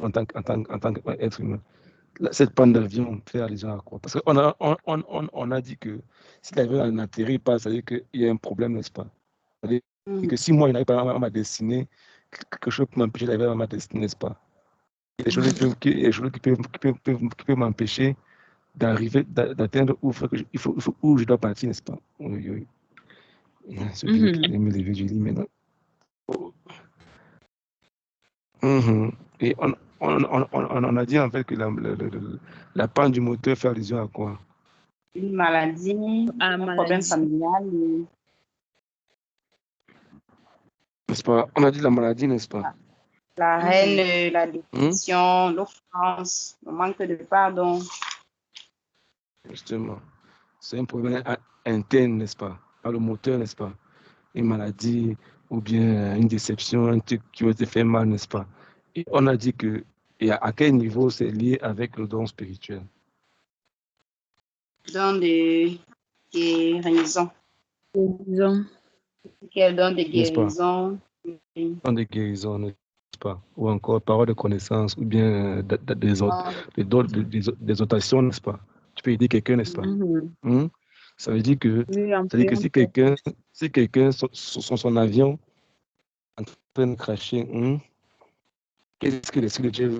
en tant qu'être humain? Cette panne d'avion fait allusion à quoi? Parce qu'on a dit que si l'avion n'atterrit pas, ça veut dire qu'il y a un problème, n'est-ce pas? C'est-à-dire que si moi, je n'arrive pas à ma destinée, quelque chose peut m'empêcher d'arriver à ma destinée, n'est-ce pas? Il y a des choses qui peuvent m'empêcher d'arriver, d'atteindre où je dois partir, n'est-ce pas? Oui, oui. Ce que je me lever, je dis maintenant. Et on a dit en fait que la panne du moteur fait allusion à quoi? Une maladie, un problème familial. N'est-ce pas? On a dit la maladie, n'est-ce pas? La haine, la dépression, l'offense, le manque de pardon. Justement. C'est un problème interne, n'est-ce pas? Par le moteur, n'est-ce pas? Une maladie ou bien une déception, un truc qui va te faire mal, n'est-ce pas? Et on a dit que, et à quel niveau c'est lié avec le don spirituel? Don de guérison. Quel don de guérison? Don de guérison, n'est-ce pas? Ou encore parole de connaissance, ou bien des exhortations, n'est-ce pas? Tu peux aider quelqu'un, n'est-ce pas? Ça veut dire que, si quelqu'un sur son avion en train de cracher, qu'est-ce que l'Esprit de Dieu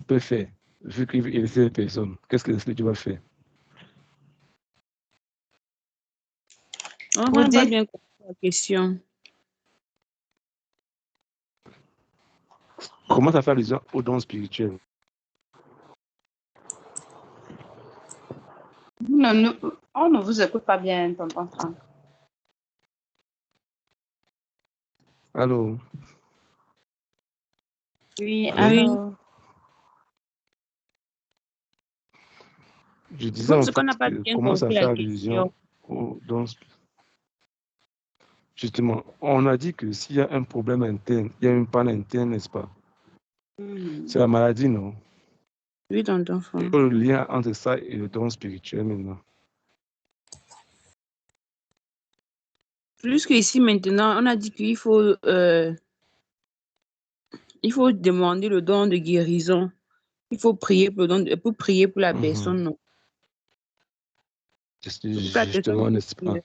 peut faire? Vu qu'il est cette personne, qu'est-ce que l'Esprit de Dieu va faire? On n'a pas bien compris la question. Comment ça fait allusion aux dons spirituels? On ne vous écoute pas bien, tonton Franck. Allô? Oui, allô? Je disais en fait comment ça fait allusion aux dons spirituels. Justement, on a dit que s'il y a un problème interne, il y a une panne interne, n'est-ce pas? C'est la maladie, non? Oui, tonton Franck. Le lien entre ça et le don spirituel maintenant. Plus qu'ici maintenant, on a dit qu'il faut, demander le don de guérison. Il faut prier pour la personne. Non? Justement, n'est-ce pas?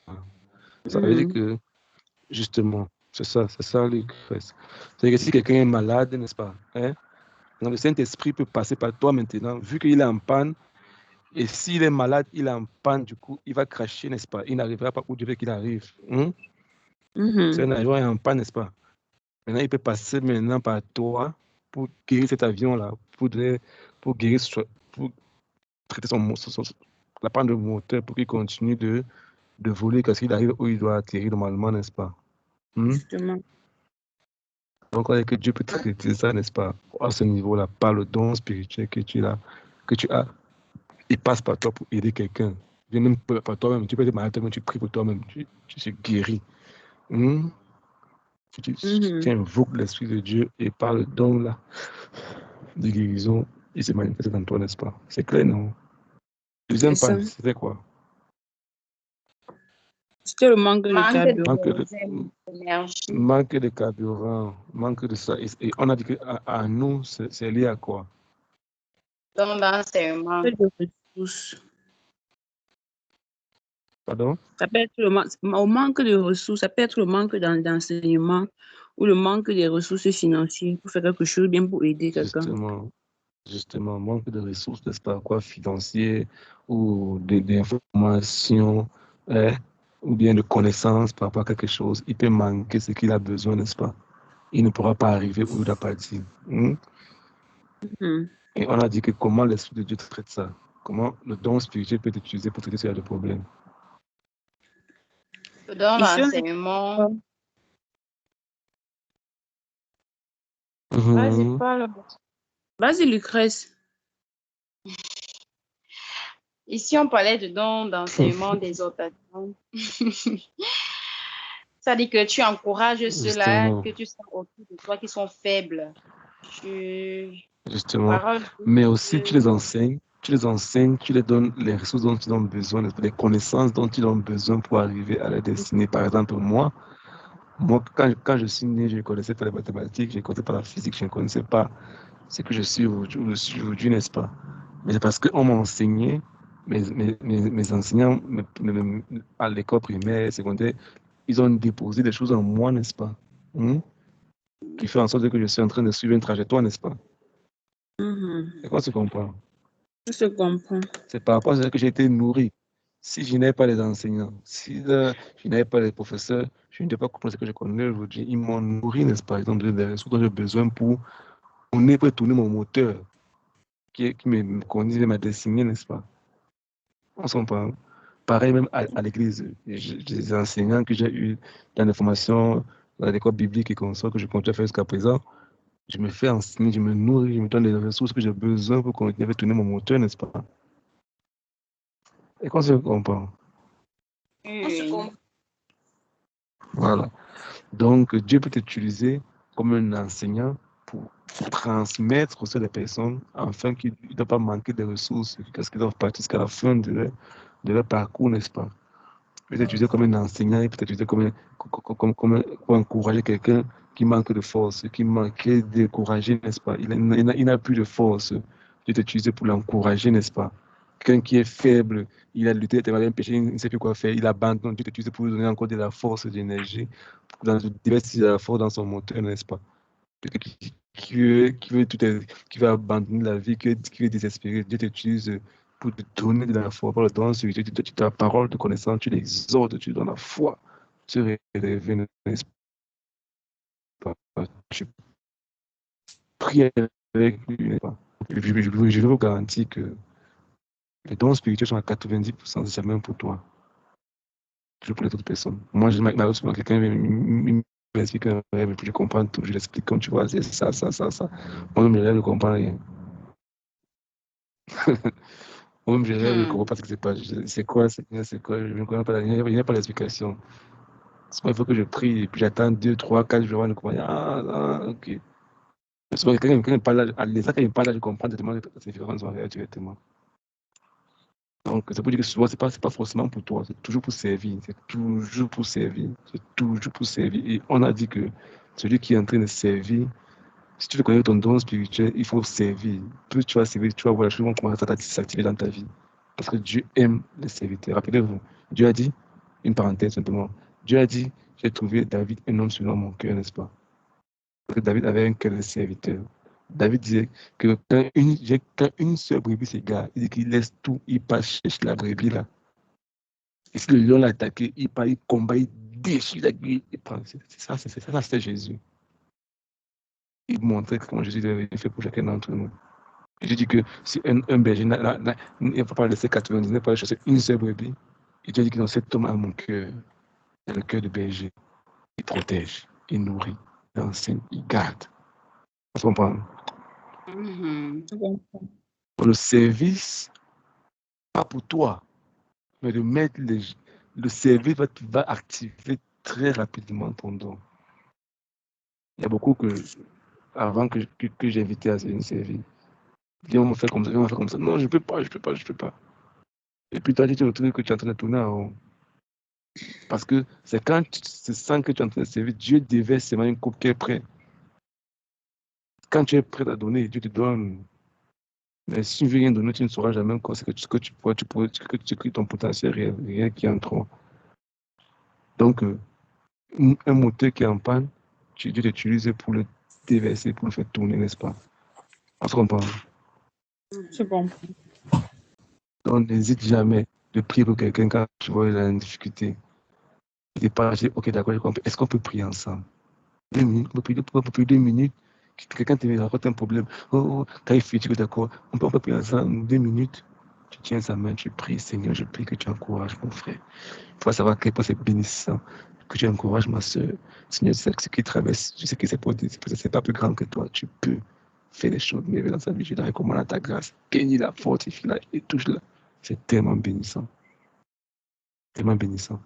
Ça veut dire que, justement, c'est ça le Christ. C'est-à-dire que si quelqu'un est malade, n'est-ce pas? Donc le Saint-Esprit peut passer par toi maintenant, vu qu'il est en panne, et s'il est malade, il est en panne, du coup, il va cracher, n'est-ce pas? Il n'arrivera pas où Dieu veut qu'il arrive. C'est un avion en panne, n'est-ce pas? Maintenant, il peut passer maintenant par toi pour guérir cet avion-là, pour guérir, pour traiter la panne de moteur, pour qu'il continue de voler, parce qu'il arrive où il doit atterrir normalement, n'est-ce pas? Justement. Donc, on dit que Dieu peut traiter ça, n'est-ce pas? À ce niveau-là, par le don spirituel que tu as, il passe par toi pour aider quelqu'un. Même par toi-même, tu peux être malade, tu pries pour toi-même, tu es guéri. Tu invoques l'Esprit de Dieu et par le don là, de guérison, il se manifeste dans toi, n'est-ce pas? C'est clair, non? Deuxième C'est ça. panne, c'était quoi? C'était le manque de Manque carburant. d'énergie. Manque de carburant, manque de ça. Et on a dit qu'à nous, c'est lié à quoi? Don d'enseignement. Peu de ressources. Pardon? Ça peut être au manque de ressources, ça peut être le manque d'enseignement ou le manque de ressources financières pour faire quelque chose bien pour aider quelqu'un. Justement, manque de ressources, n'est-ce pas, quoi, financiers ou d'informations, ou bien de connaissances par rapport à quelque chose. Il peut manquer ce qu'il a besoin, n'est-ce pas? Il ne pourra pas arriver où il a pas dit. Et on a dit que comment l'Esprit de Dieu traite ça? Comment le don spirituel peut être utilisé pour traiter ce genre de problème? Le don Ici, d'enseignement. Vas-y, parle. Vas-y, Lucrèce. Ici, on parlait de don d'enseignement, d'exhortation. Ça dit que tu encourages ceux-là Justement. que tu sens autour de toi qui sont faibles. Justement. Mais aussi, tu les enseignes, tu les donnes les ressources dont ils ont besoin, les connaissances dont ils ont besoin pour arriver à la destinée. Par exemple, moi quand je suis né, je ne connaissais pas les mathématiques, je ne connaissais pas la physique, je ne connaissais pas ce que je suis aujourd'hui, n'est-ce pas? Mais c'est parce qu'on m'a enseigné, mes enseignants à l'école primaire, secondaire, ils ont déposé des choses en moi, n'est-ce pas? Qui fait en sorte que je suis en train de suivre une trajectoire, n'est-ce pas? Et quoi tu comprends? Je comprends. C'est par rapport à ce que j'ai été nourri. Si je n'avais pas les enseignants, si je n'avais pas les professeurs, je ne devais pas comprendre ce que je connais aujourd'hui. Ils m'ont nourri, n'est-ce pas? Ils ont donné des ressources dont j'ai besoin pour tourner mon moteur qui me conduit vers ma destinée, n'est-ce pas? On s'en parle. Pareil même à l'église. J'ai des enseignants que j'ai eu dans les formations, dans l'école biblique et comme ça, que je continue à faire jusqu'à présent. Je me fais enseigner, je me nourris, je me donne les ressources que j'ai besoin pour continuer à tourner mon moteur, n'est-ce pas? Et qu'on se comprend. Voilà. Donc, Dieu peut t'utiliser comme un enseignant pour transmettre aux autres personnes afin qu'ils ne doivent pas manquer de ressources, parce qu'ils doivent partir jusqu'à la fin de leur parcours, n'est-ce pas? Il peut t'utiliser comme un enseignant, il peut t'utiliser pour encourager quelqu'un qui manque de force, qui manquait de décourager, n'est-ce pas? Il n'a plus de force. Dieu peut t'utiliser pour l'encourager, n'est-ce pas? Quelqu'un qui est faible, il a lutté, il a un péché, il ne sait plus quoi faire, il abandonne. Dieu t'utilise pour lui donner encore de la force, de l'énergie, pour divertir la force dans son moteur, n'est-ce pas? Quelqu'un qui veut abandonner la vie, qui veut désespérer, Dieu t'utilise pour te donner de la foi. Par le temps, tu ta parole de connaissance, tu l'exhortes, tu donnes la foi, tu réveilles, n'est-ce pas? Tu pries avec lui, n'est-ce pas? Je vous garantis que les dons spirituels sont à 90%, c'est jamais pour toi. Toujours pour les autres personnes. Moi, je m'arrive souvent, quelqu'un m'explique un rêve, et puis je comprends tout, je l'explique comme tu vois, c'est ça. Moi-même, je rêve, je ne comprends rien. Moi-même, je rêve, je ne comprends pas ce qui se passe. C'est quoi, je ne connais pas, il n'y a pas d'explication. Souvent, il faut que je prie, et puis j'attends 2, 3, 4 jours avant de comprendre. Ok. Mais souvent, quand il parle là, quand il parle là, je comprends directement les différences en réel directement. Donc, ça veut dire que souvent, ce n'est pas forcément pour toi, c'est toujours pour servir. C'est toujours pour servir. C'est toujours pour servir. Et on a dit que celui qui est en train de servir, si tu veux connaître ton don spirituel, il faut servir. Plus tu vas servir, tu vas voir les choses vont commencer à s'activer dans ta vie. Parce que Dieu aime les serviteurs. Rappelez-vous, Dieu a dit, une parenthèse simplement, Dieu a dit, j'ai trouvé David un homme selon mon cœur, n'est-ce pas? Parce que David avait un cœur de serviteur. David disait que quand une seule brebis s'égare, il dit qu'il laisse tout, il passe chercher la brebis là. Et si le lion l'a attaqué, il part, il combat, il déchire la grille, il prend. C'est ça, c'était Jésus. Il montrait comment Jésus avait fait pour chacun d'entre nous. Je dis que si un berger il ne va pas laisser 99 pour aller chercher une seule brebis, il dit que dans cet homme a mon cœur, c'est le cœur de berger. Il protège, il nourrit, il enseigne, il garde. On se comprend? Le service, pas pour toi, mais de mettre le service va activer très rapidement ton don. Il y a beaucoup que, avant que j'invitais à une série, ils vont me faire comme ça, ils vont me faire comme ça. Non, je peux pas, je peux pas, je peux pas. Et puis toi, tu te retrouves que tu es en train de tourner en rond. Parce que c'est quand tu sens que tu es en train de servir, Dieu déverse seulement une coupe qui est prête. Quand tu es prêt à donner, Dieu te donne. Mais si tu ne veux rien donner, tu ne sauras jamais quoi. C'est que ce que tu pourrais, que tu crées ton potentiel réel, rien qui est en trop. Donc, un moteur qui est en panne, Dieu t'utilise pour le déverser, pour le faire tourner, n'est-ce pas? On se comprend. Je comprends. Donc, n'hésite jamais de prier pour quelqu'un quand tu vois il a une difficulté. Il pas, ok, d'accord, j'ai compris. Est-ce qu'on peut prier ensemble? 2 minutes, on peut prier 2 minutes. Quelqu'un te raconte un problème. Oh, quand il fait, tu es d'accord. On peut prier ensemble 2 minutes. Tu tiens sa main, tu pries, Seigneur, je prie que tu encourages mon frère. Il faut savoir à quel point c'est bénissant. Que tu encourages ma soeur. Seigneur, c'est ce qui traverse. Je sais que c'est pas plus grand que toi. Tu peux faire des choses mais dans sa vie. Je la recommande à ta grâce. Bénis-la, fortifie-la et touche-la. C'est tellement bénissant. Tellement bénissant.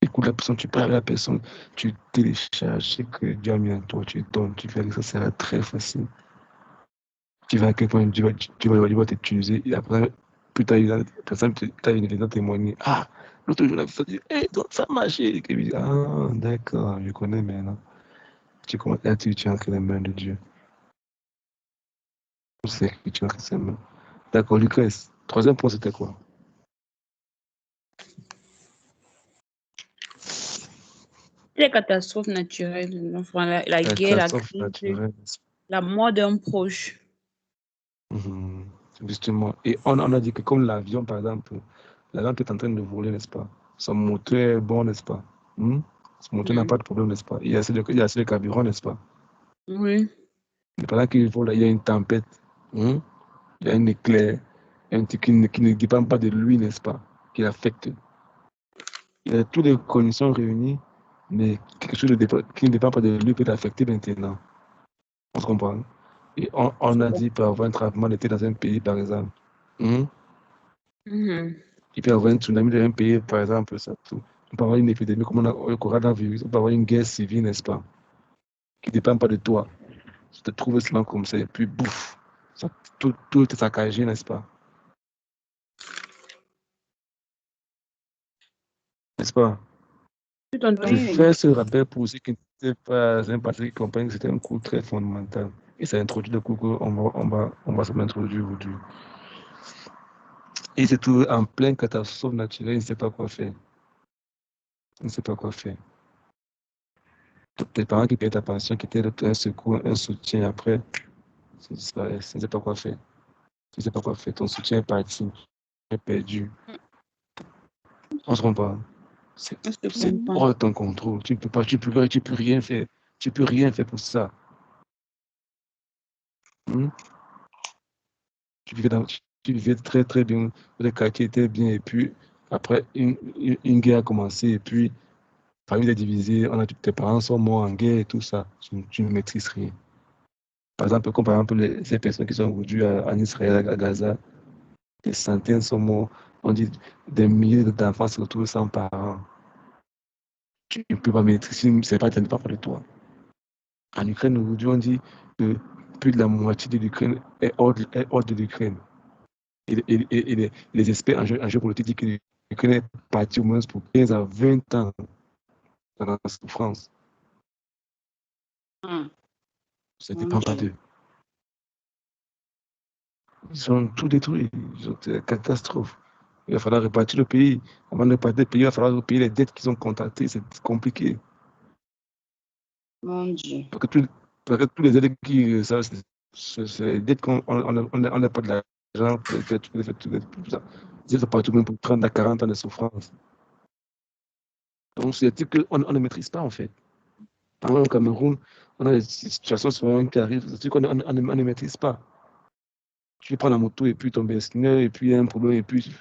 Écoute la personne, tu parles à la personne, tu télécharges ce que Dieu a mis en toi, tu donnes, tu fais que ça sera très facile. Tu vas à quel point Dieu va t'utiliser. Et après, plus tard, la personne t'a une témoigner. Ah, l'autre jour, la personne dit, hey, ça a marché. Et puis, ah, d'accord, je connais maintenant. Là, tu es entre les mains de Dieu. C'est que tu es entre ses mains. D'accord, Lucas. Troisième point, c'était quoi? Les catastrophes naturelles, enfin, la guerre, la Catastrophe crise, naturelle. la mort d'un proche. Mhm. Justement. Et on a dit que comme l'avion, par exemple, l'avion est en train de voler, n'est-ce pas? Son moteur est bon, n'est-ce pas? Son moteur n'a pas de problème, n'est-ce pas? Il y a assez de carburant, n'est-ce pas? Oui. Mais pendant qu'il vole, il y a une tempête, il y a un éclair, un truc qui ne dépend pas de lui, n'est-ce pas? Qui l'affecte. Il y a toutes les conditions réunies, mais quelque chose qui ne dépend pas de lui peut l'affecter maintenant. On se comprend? Et on a dit, par avoir un traitement d'été dans un pays, par exemple. Il peut y avoir un tsunami dans un pays, par exemple, ça, tout. On peut avoir une épidémie comme on a le coronavirus, on peut avoir une guerre civile, n'est-ce pas, qui ne dépend pas de toi. Tu te trouves seulement comme ça, et puis bouf, tout est saccagé, n'est-ce pas? N'est-ce pas? Je Oui, oui. fais ce rappel pour ceux qui n'étaient pas sympathiques, qui comprennent que c'était un cours très fondamental. Et ça introduit le cours qu'on va se introduire aujourd'hui. Et c'est tout en pleine catastrophe naturelle, il ne sait pas quoi faire. Il ne sait pas quoi faire. Tes parents qui paient ta pension, qui étaient un secours, un soutien après, ça disparaît. Tu ne sais pas quoi faire. Tu ne sais pas quoi faire. Ton soutien est parti, est perdu. On se rend pas. C'est Je te c'est comprends. hors de ton contrôle. Tu ne peux pas, tu peux rien faire. Tu peux rien faire pour ça. Hmm? Tu vivais très très bien. Le quartier était bien. Et puis, après, une guerre a commencé. Et puis, la famille est divisée. Tes parents sont morts en guerre et tout ça. Tu ne maîtrises rien. Par exemple, comme par exemple ces personnes qui sont aujourd'hui en Israël, à Gaza, des centaines sont morts. On dit des milliers d'enfants se retrouvent sans parents. Tu ne peux pas maîtriser, c'est pas, ça ne dépend pas de toi. En Ukraine, aujourd'hui, on dit que plus de la moitié de l'Ukraine est hors de l'Ukraine. Et les experts en géopolitique disent que l'Ukraine est partie au moins pour 15 à 20 ans dans la souffrance. Ça ne Mon dépend pas Dieu. d'eux. Ils ont tout détruit. C'est une catastrophe. Il va falloir répartir le pays. Avant de répartir le pays, il va falloir payer les dettes qu'ils ont contractées. C'est compliqué. Mon Dieu. Parce que tous les aides qui. C'est les dettes qu'on n'a pas de l'argent pour les faire, tout ça. C'est partout même pour 30 à 40 ans de souffrance. Donc, c'est des trucs qu'on ne maîtrise pas, en fait. Par exemple, au Cameroun, on a des situations souvent qui arrivent, c'est des trucs qu'on ne maîtrise pas. Tu prends la moto et puis ton bestineur, et puis il y a un problème, et puis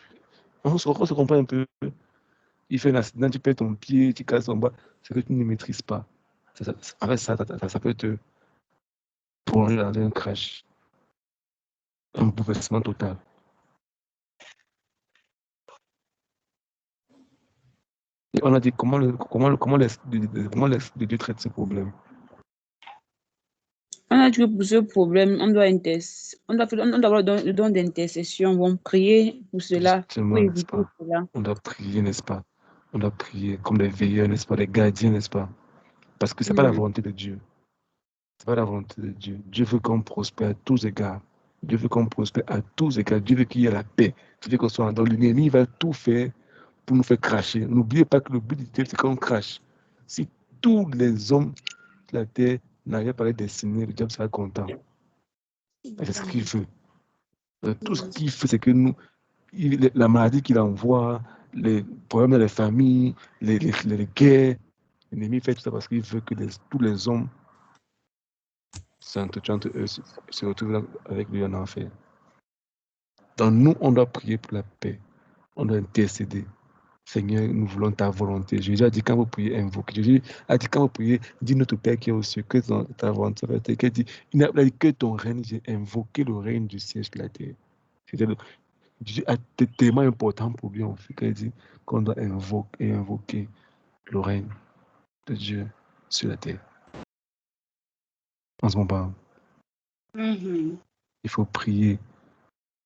on se comprend un peu. Il fait un accident, tu perds ton pied, tu casses ton bras. C'est que tu ne maîtrises pas. En fait, ça peut te plonger dans un crash, un bouleversement total. Et on a dit comment l'Esprit de Dieu traite ce problème. On a dit que pour ce problème, on doit avoir le don d'intercession. On prier pour cela, pour Justement, n'est-ce éviter pas? cela. On doit prier, n'est-ce pas? On doit prier comme des veilleurs, n'est-ce pas? Des gardiens, n'est-ce pas? Parce que ce n'est pas la volonté de Dieu. C'est pas la volonté de Dieu. Dieu veut qu'on prospère à tous égards. Dieu veut qu'on prospère à tous égards. Dieu veut qu'il y ait la paix. Dieu veut qu'on soit dans l'ennemi. Il va tout faire pour nous faire cracher. N'oubliez pas que le but de Dieu, c'est qu'on crache. Si tous les hommes de la terre n'arrivaient pas à être destinés, le diable serait content. C'est ce qu'il veut. Tout ce qu'il fait, c'est que nous, la maladie qu'il envoie, les problèmes dans les familles, les guerres, l'ennemi fait tout ça parce qu'il veut que tous les hommes s'entretuent entre eux, se retrouvent avec lui en enfer. Donc nous, on doit prier pour la paix. On doit intercéder. Seigneur, nous voulons ta volonté. Jésus a dit quand vous priez, invoquez. Jésus a dit quand vous priez, dis notre Père qui est aux cieux, que ta volonté soit faite. Il a dit que ton règne, j'ai invoqué le règne du ciel sur la terre. Jésus a été tellement important pour lui, en fait, qu'il dit qu'on doit invoquer le règne de Dieu sur la terre. En ce moment, il faut prier.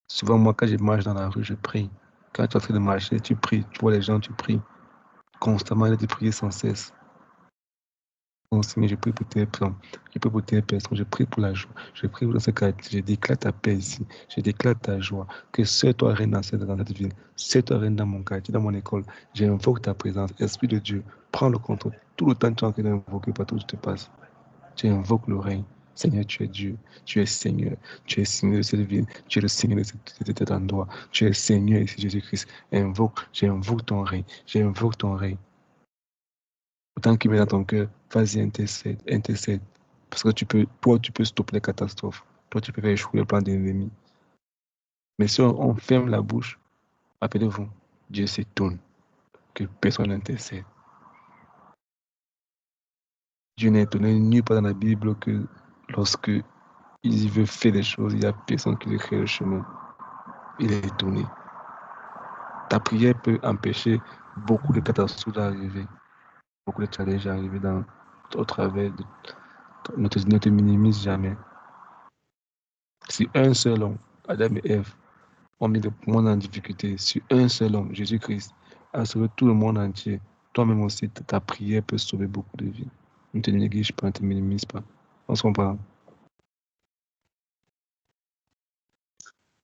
Souvent, moi, quand je marche dans la rue, je prie. Quand tu es en train de marcher, tu pries. Tu vois les gens, tu pries. Constamment, il a dit prier sans cesse. Oh Seigneur, je prie pour tes plans. Je prie pour tes personnes. Je prie pour la joie. Je prie pour ce quartier. Je déclare ta paix ici. Je déclare ta joie. Que seul toi règne dans cette ville. Seul toi règne dans mon quartier, dans mon école. J'invoque ta présence. Esprit de Dieu, prends le contrôle. Tout le temps que tu es en train d'invoquer partout où tu te passes. Tu invoques le règne. Seigneur, tu es Dieu. Tu es Seigneur. Tu es Seigneur de cette ville. Tu es le Seigneur de cet endroit. Tu es Seigneur ici, Jésus-Christ. J'invoque ton règne. J'invoque ton règne. Autant qu'il met dans ton cœur, vas-y, intercède. Parce que toi, tu peux stopper les catastrophes. Toi, tu peux faire échouer le plan de l'ennemi. Mais si on ferme la bouche, rappelez-vous, Dieu s'étonne que personne n'intercède. Dieu n'est étonné nulle part dans la Bible que lorsque il veut faire des choses, il n'y a personne qui lui crée le chemin. Il est étonné. Ta prière peut empêcher beaucoup de catastrophes d'arriver, beaucoup de challenges d'arriver au travers de... Ne te minimise jamais. Si un seul homme, Adam et Ève, ont mis le monde en difficulté, si un seul homme, Jésus-Christ, a sauvé tout le monde entier, toi-même aussi, ta prière peut sauver beaucoup de vies. Ne te néglige pas, ne te minimise pas. On se comprend.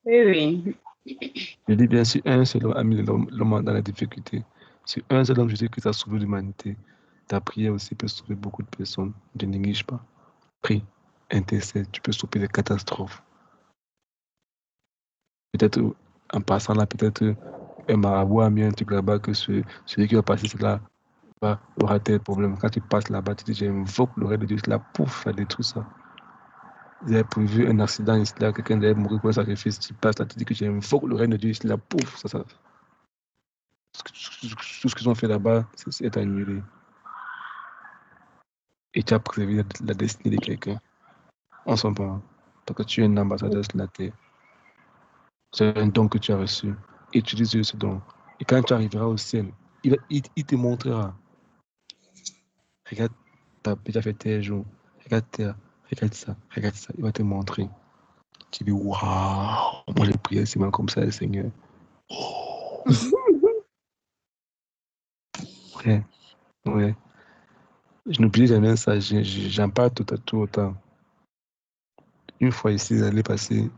Oui. Je dis bien, si un seul homme a mis l'homme dans la difficulté, si un seul homme, Jésus-Christ, a sauvé l'humanité, ta prière aussi peut sauver beaucoup de personnes. Ne te néglige pas. Prie, intercède, tu peux stopper des catastrophes. Peut-être en passant là, peut-être un marabout a mis un truc là-bas que celui qui va passer là aura tel problème. Quand tu passes là-bas, tu dis j'invoque le règne de Dieu, là, pouf, ça détruit ça. Vous avez prévu un accident ici, là, quelqu'un devait mourir pour un sacrifice, tu passes là, tu dis que j'invoque le règne de Dieu ici, là, pouf, ça. Tout ce qu'ils ont fait là-bas, c'est annulé. Et tu as prévu la destinée de quelqu'un. En ce moment, parce que tu es un ambassadeur sur la terre. C'est un don que tu as reçu. Utilise ce don. Et quand tu arriveras au ciel, il te montrera. Regarde, tu as déjà fait tes jours. Regarde ça. Il va te montrer. Tu dis, waouh, moi j'ai prié seulement comme ça, le Seigneur. Ouais. Je n'oublie jamais ça. J'en parle tout autant. Une fois ici, l'année passée,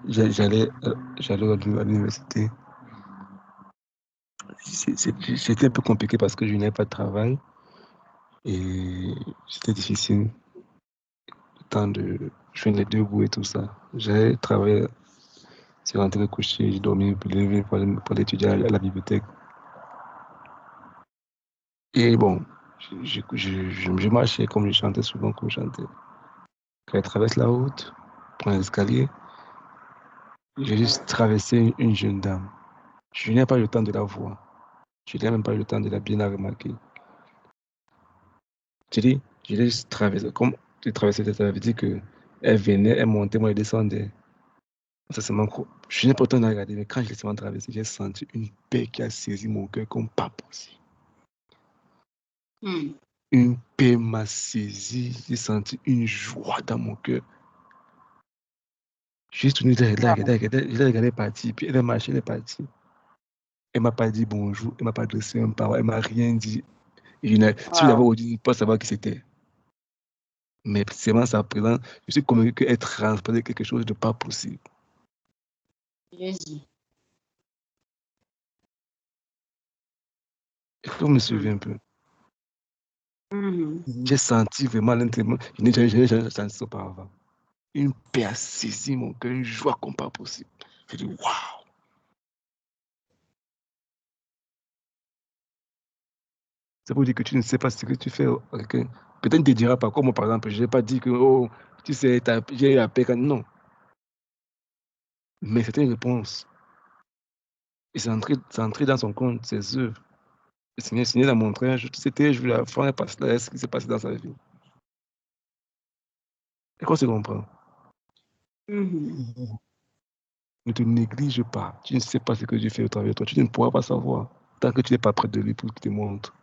j'allais à l'université. C'était un peu compliqué parce que je n'avais pas de travail. Et c'était difficile. Je faisais les deux bouts et tout ça. J'ai travaillé, c'est rentré le coucher, j'ai dormi, puis levé pour aller étudier à la bibliothèque. Et bon, je marchais comme je chantais souvent, comme je chantais. Quand je traverse la route, prends l'escalier, j'ai juste traversé une jeune dame. Je n'ai pas eu le temps de la voir. Je n'ai même pas eu le temps de la bien la remarquer. Tu dis, je l'ai juste traversé. Comme tu traversais, ça veut dire qu'elle venait, elle montait, moi, elle descendait. Ça, c'est mon gros. Je n'ai pas le temps de regarder, mais quand je l'ai seulement traversé, j'ai senti une paix qui a saisi mon cœur comme pas possible. Une paix m'a saisi, j'ai senti une joie dans mon cœur. Je suis tourné, je l'ai regardé partir, puis elle est marchée, elle est partie. Elle ne m'a pas dit bonjour, elle ne m'a pas adressé un parole, elle ne m'a rien dit. Si je l'avais auditionné, je ne peux pas savoir qui c'était. Mais c'est vraiment sa présence, je suis convaincu qu'elle transportait quelque chose de pas possible. Jésus. Il faut me suivre un peu. J'ai senti vraiment l'intérieur, je n'ai jamais senti ça auparavant. Une paix a saisi mon cœur, une joie comme pas possible. Je dis waouh! Ça veut dire que tu ne sais pas ce que tu fais. Peut-être ne te dira pas, comme moi par exemple, je n'ai pas dit que, oh, tu sais, j'ai eu la paix. Non. Mais c'était une réponse. Et c'est entré dans son compte, ses œuvres. Le Seigneur l'a montré, c'était, je voulais la fin, ce qui s'est passé dans sa vie. Et qu'on se comprend. Ne te néglige pas. Tu ne sais pas ce que Dieu fait au travers de toi. Tu ne pourras pas savoir tant que tu n'es pas près de lui pour qu'il te montre.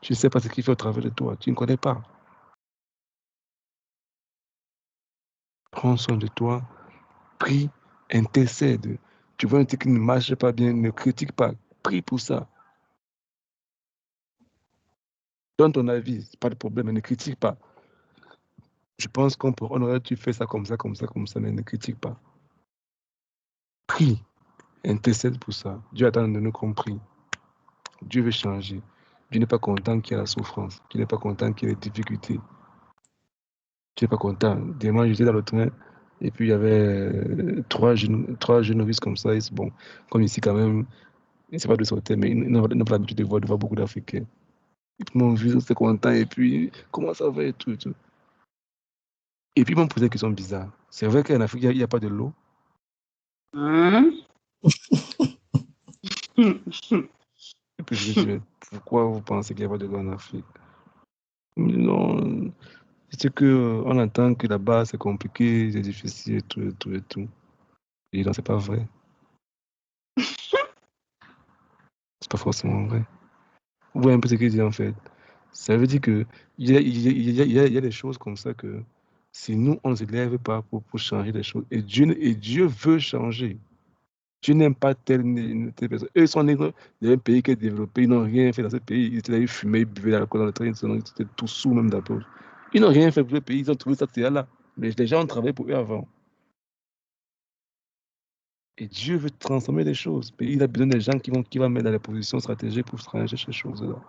Tu ne sais pas ce qu'il fait au travers de toi. Tu ne connais pas. Prends soin de toi. Prie, intercède. Tu vois un truc qui ne marche pas bien, ne critique pas. Prie pour ça. Donne ton avis, c'est pas de problème, mais ne critique pas. Je pense qu'on aurait dû faire ça comme ça, mais ne critique pas. Prie, intercède pour ça. Dieu attend de nous compris. Dieu veut changer. Dieu n'est pas content qu'il y ait la souffrance. Dieu n'est pas content qu'il y ait les difficultés. Dieu n'est pas content. Dimanche, j'étais dans le train et puis il y avait trois jeunes novices comme ça. Bon, comme ici quand même, je ne sais pas de sortir, mais ils n'ont pas l'habitude de voir beaucoup d'Africains. Ils m'ont vu, ils étaient contents et puis comment ça va et tout. Et puis ils m'ont posé des questions bizarres. C'est vrai qu'en Afrique, il n'y a pas de l'eau. Et puis je me dis, pourquoi vous pensez qu'il n'y a pas de l'eau en Afrique? Non, c'est qu'on entend que là-bas c'est compliqué, c'est difficile et tout. Et non, c'est pas vrai. C'est pas forcément vrai. Vous voyez un peu ce qu'il dit en fait. Ça veut dire qu'il y a des choses comme ça que si nous, on ne se lève pas pour changer les choses, et Dieu veut changer. Dieu n'aime pas telle personne. Eux, ils sont nés dans un pays qui est développé, ils n'ont rien fait dans ce pays. Ils étaient allés fumer, ils buvaient l'alcool dans le train, ils étaient tous sous même d'abord. Ils n'ont rien fait pour le pays, ils ont trouvé ça là. Mais les gens ont travaillé pour eux avant. Et Dieu veut transformer les choses. Mais il a besoin des gens qui vont mettre dans les positions stratégiques pour changer ces choses-là.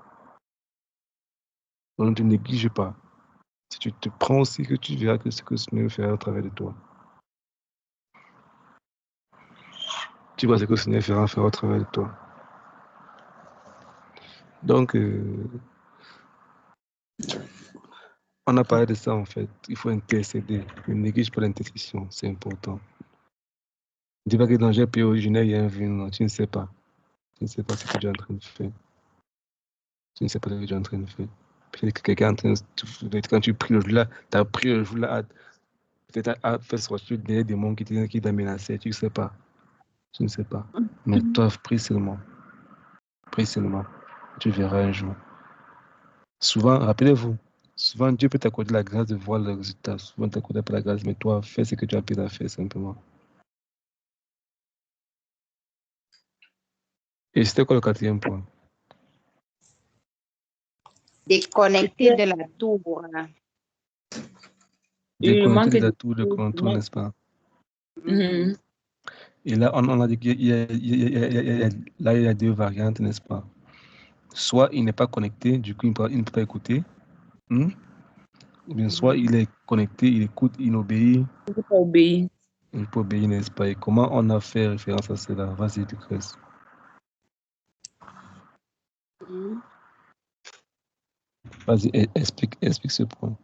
Donc ne te néglige pas. Si tu te prends aussi, que tu verras que ce que le Seigneur fera au travers de toi. Tu vois ce que le Seigneur fera au travers de toi. Donc, on a parlé de ça en fait. Il faut intercéder. Ne néglige pas l'intercession, c'est important. Ne dis pas que dans un pays originaire, il y a un vin. Tu ne sais pas. Tu ne sais pas ce que tu es en train de faire. Tu ne sais pas ce que tu es en train de faire. Peut-être que quelqu'un est en train de... Quand tu pries le jour-là, tu as prié le jour-là, peut-être à faire sortir des démons qui t'a menacé. Tu ne sais pas. Tu ne sais pas. Mais toi, prie seulement. Prie seulement. Tu verras un jour. Souvent, rappelez-vous, souvent Dieu peut t'accorder la grâce de voir le résultat. Souvent, t'accorder pas la grâce, mais toi, fais ce que tu as appris à faire simplement. Et c'était quoi le quatrième point? Déconnecter de la tour. Déconnecter de la tour de contrôle, n'est-ce pas? Et là, on a dit qu'il y a deux variantes, n'est-ce pas? Soit il n'est pas connecté, du coup, il ne peut pas écouter. Ou bien soit il est connecté, il écoute, il obéit. Il peut pas obéir. Il peut obéir, n'est-ce pas? Et comment on a fait référence à cela? Vas-y, Lucrèce. Vas-y, explique ce point.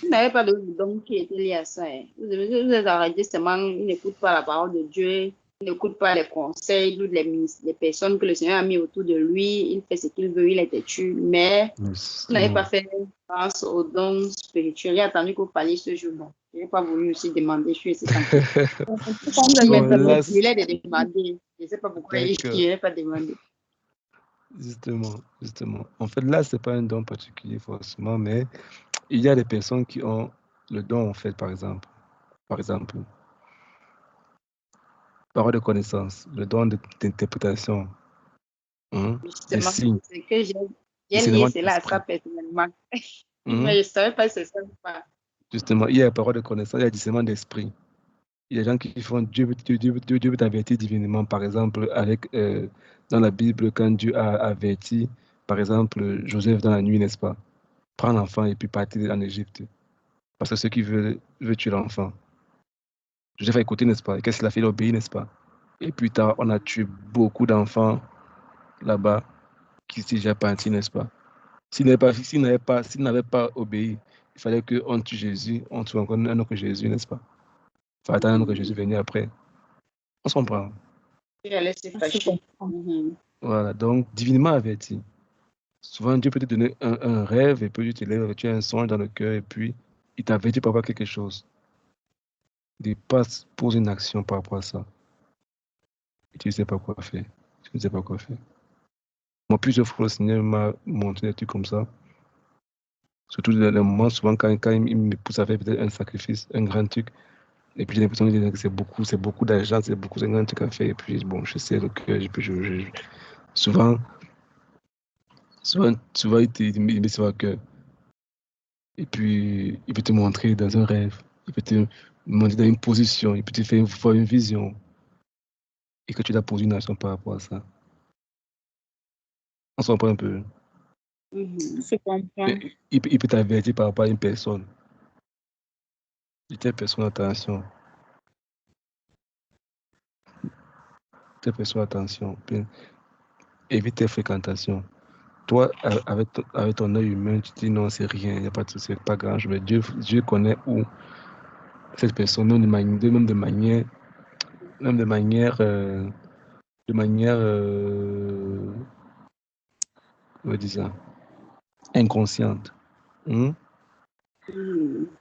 Vous n'avez pas de don qui était lié à ça. Hein. Vous êtes arrêté seulement, il n'écoute pas la parole de Dieu, il n'écoute pas les conseils, toutes les personnes que le Seigneur a mis autour de lui, il fait ce qu'il veut, il est têtu, mais vous n'avez pas fait référence aux dons spirituels. J'ai attendu que vous parliez ce jour-là. Je n'ai pas voulu aussi demander, je suis aussi tranquille. Comme le Bon, maître là, me voulait de demander, je ne sais pas pourquoi je d'accord. n'ai pas demandé. Justement. En fait, là, c'est pas un don particulier forcément, mais il y a des personnes qui ont le don, en fait, par exemple, parole de connaissance, le don d'interprétation, des Justement, signes, c'est que j'ai lié discernement cela à ça d'esprit. personnellement. Hein. Mais je ne savais pas si c'est ça ou pas. Justement, il y a la parole de connaissance, il y a le discernement d'esprit. Il y a des gens qui font Dieu veut t'avertir divinement, par exemple, avec dans la Bible, quand Dieu a averti, par exemple, Joseph dans la nuit, n'est-ce pas? Prendre l'enfant et puis partir en Égypte. Parce que ceux qui veulent tuer l'enfant. Joseph a écouté, n'est-ce pas? Et qu'est-ce qu'il a fait? Il a obéi, n'est-ce pas? Et plus tard, on a tué beaucoup d'enfants là-bas qui étaient déjà partis, n'est-ce pas? S'il n'avait pas obéi, il fallait qu'on tue Jésus, on tue encore un autre Jésus, n'est-ce pas? Il fallait attendre que Jésus vienne après. On se comprend. Il allait se fâcher. Voilà, donc divinement averti. Souvent, Dieu peut te donner un rêve et puis tu te lèves, tu as un songe dans le cœur et puis il t'avertit par rapport à quelque chose. Il pose une action par rapport à ça. Et tu ne sais pas quoi faire. Tu ne sais pas quoi faire. Moi, plusieurs fois, le Seigneur m'a montré des trucs comme ça. Surtout dans les moments, souvent, quand il me pousse à faire peut-être un sacrifice, un grand truc. Et puis j'ai l'impression que c'est beaucoup d'argent, c'est un grand truc à faire. Et puis, bon, je sais le cœur. Et puis, souvent, il met sur le cœur. Et puis, il peut te montrer dans un rêve. Il peut te montrer dans une position. Il peut te faire voir une vision. Et que tu dois poser une action par rapport à ça. On s'en prend un peu. Je comprends. Il peut t'avertir par rapport à une personne. Dis telle personne, attention. Telle personne, attention. Puis, évite tes fréquentations. Toi, avec ton œil humain, tu dis non, c'est rien, il n'y a pas de souci, c'est pas grand. Mais Dieu connaît où cette personne, même de manière, on va dire ça, inconsciente.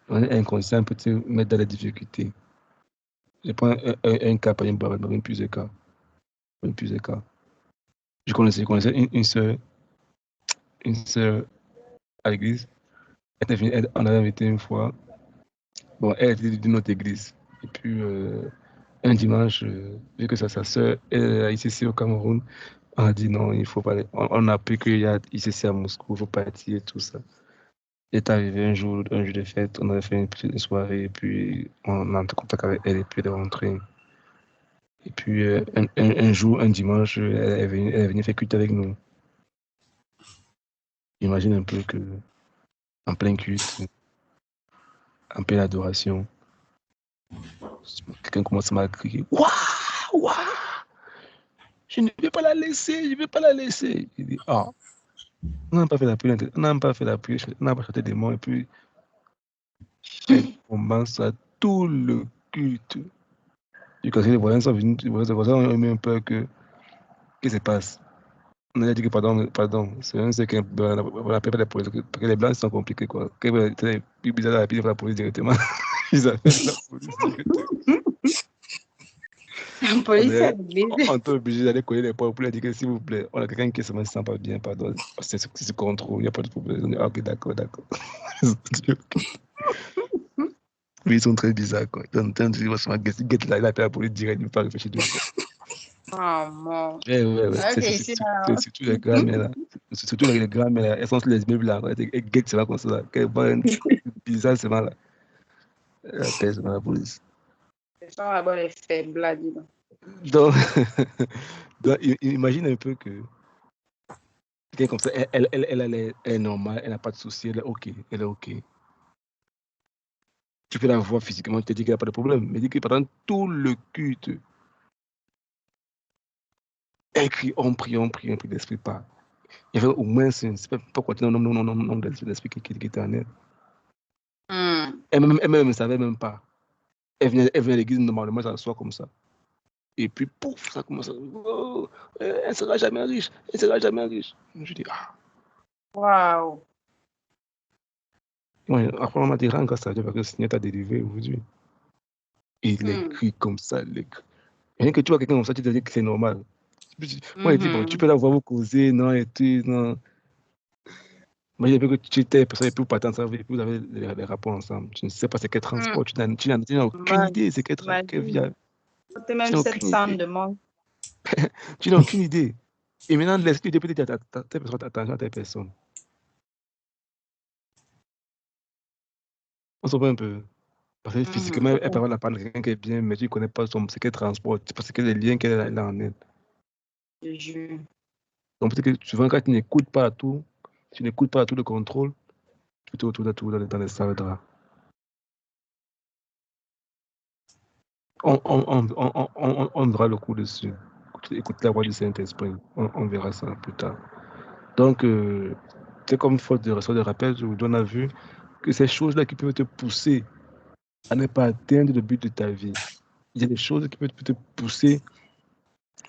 Inconscient peut te mettre dans la difficulté. Je prends un cas, par exemple, une plusieurs cas. Je connaissais une sœur à l'église. On avait invité une fois. Bon, elle était d'une autre église. Et puis, un dimanche, vu que c'est sa sœur, elle est ici au Cameroun, on a dit non, il faut pas aller. On a appris qu'il y a ICC à Moscou, il faut partir et tout ça. Elle est arrivé un jour de fête, on avait fait une petite soirée, et puis on a entré en contact avec elle, et puis elle est rentrée. Et puis un jour, un dimanche, elle est venue faire culte avec nous. Imagine un peu que en plein culte, en pleine adoration, quelqu'un commence à crier waouh, waouh, je ne vais pas la laisser, je ne vais pas la laisser. Il dit ah, on n'a pas fait la prière, on n'a pas chanté des mots, et puis elle commence à tout le culte. Et quand les voisins sont venus, les voisins ont eu un peu que qu'est-ce qui se passe? On a dit que pardon, c'est un c'est qu'on appelle la police, parce que les blancs sont compliqués, quoi. C'est plus bizarre d'appeler la police directement. Ils appellent la police directement. La police à l'église. On est obligé d'aller coller les portes pour leur dire que s'il vous plaît, on a quelqu'un qui se sent pas bien, pardon. C'est contrôle, il n'y a pas de problème. On dit, ok, d'accord. Oui, ils sont très bizarres, quoi. Ils sont en train de dire, get là, il appelle la police direct, il ne peut pas réfléchir deux fois. Oh, mon. Ouais. C'est surtout les grands-mères là. C'est surtout les grands-mères là. Elles sont sur les bébés là. Elles guettent, c'est pas comme ça. Là. Qu'elles voient un truc bizarre, c'est mal là. Elle appelle, c'est la police. C'est ça là-bas les faibles là, dis donc. Donc, imagine un peu que quelqu'un comme ça, elle est normale, elle n'a pas de souci, elle est OK. Tu peux la voir physiquement, tu te dis qu'il n'y a pas de problème. Mais dis que pendant tout le culte, elle crie, on prie, l'esprit part. Il y avait au moins, c'est pas continuer non, de l'esprit qui était en elle. Elle-même ne savait même pas. Elle venait à l'église normalement, ça soit comme ça. Et puis, pouf, ça commence à... Oh, elle ne sera jamais riche. Je dis, ah. Waouh. Ouais, après, on m'a dit, rends grâce à Dieu parce que le Seigneur t'a délivré aujourd'hui. Et il écrit comme ça. Rien que tu vois quelqu'un comme ça, tu te dis que c'est normal. Moi, il dit, bon, tu peux la voir vous causer, non, et tout, non. Moi, j'ai vu que tu étais personne et puis vous partez ensemble, et puis vous avez les rapports ensemble. Tu ne sais pas c'est quel transport, tu n'as aucune idée, c'est quel transport via. C'était Tu même n'as aucune 700 idée. demandes. Tu n'as aucune idée. Et maintenant, l'esprit de peut-être dire attention à telle personne. On s'en va un peu. Parce que physiquement, elle peut avoir la part de quelqu'un qui est bien, mais tu ne connais pas c'est quel transport, c'est parce que les liens qu'elle a en elle. Je jure. Donc, peut-être que souvent, quand tu n'écoutes pas tout, le contrôle, tu te retrouves dans les salles de drap. On verra le coup dessus. Écoute la voix du Saint-Esprit. On verra ça plus tard. Donc, c'est comme faute de ressort de rappel, je vous donne à vue que ces choses-là qui peuvent te pousser à ne pas atteindre le but de ta vie. Il y a des choses qui peuvent te pousser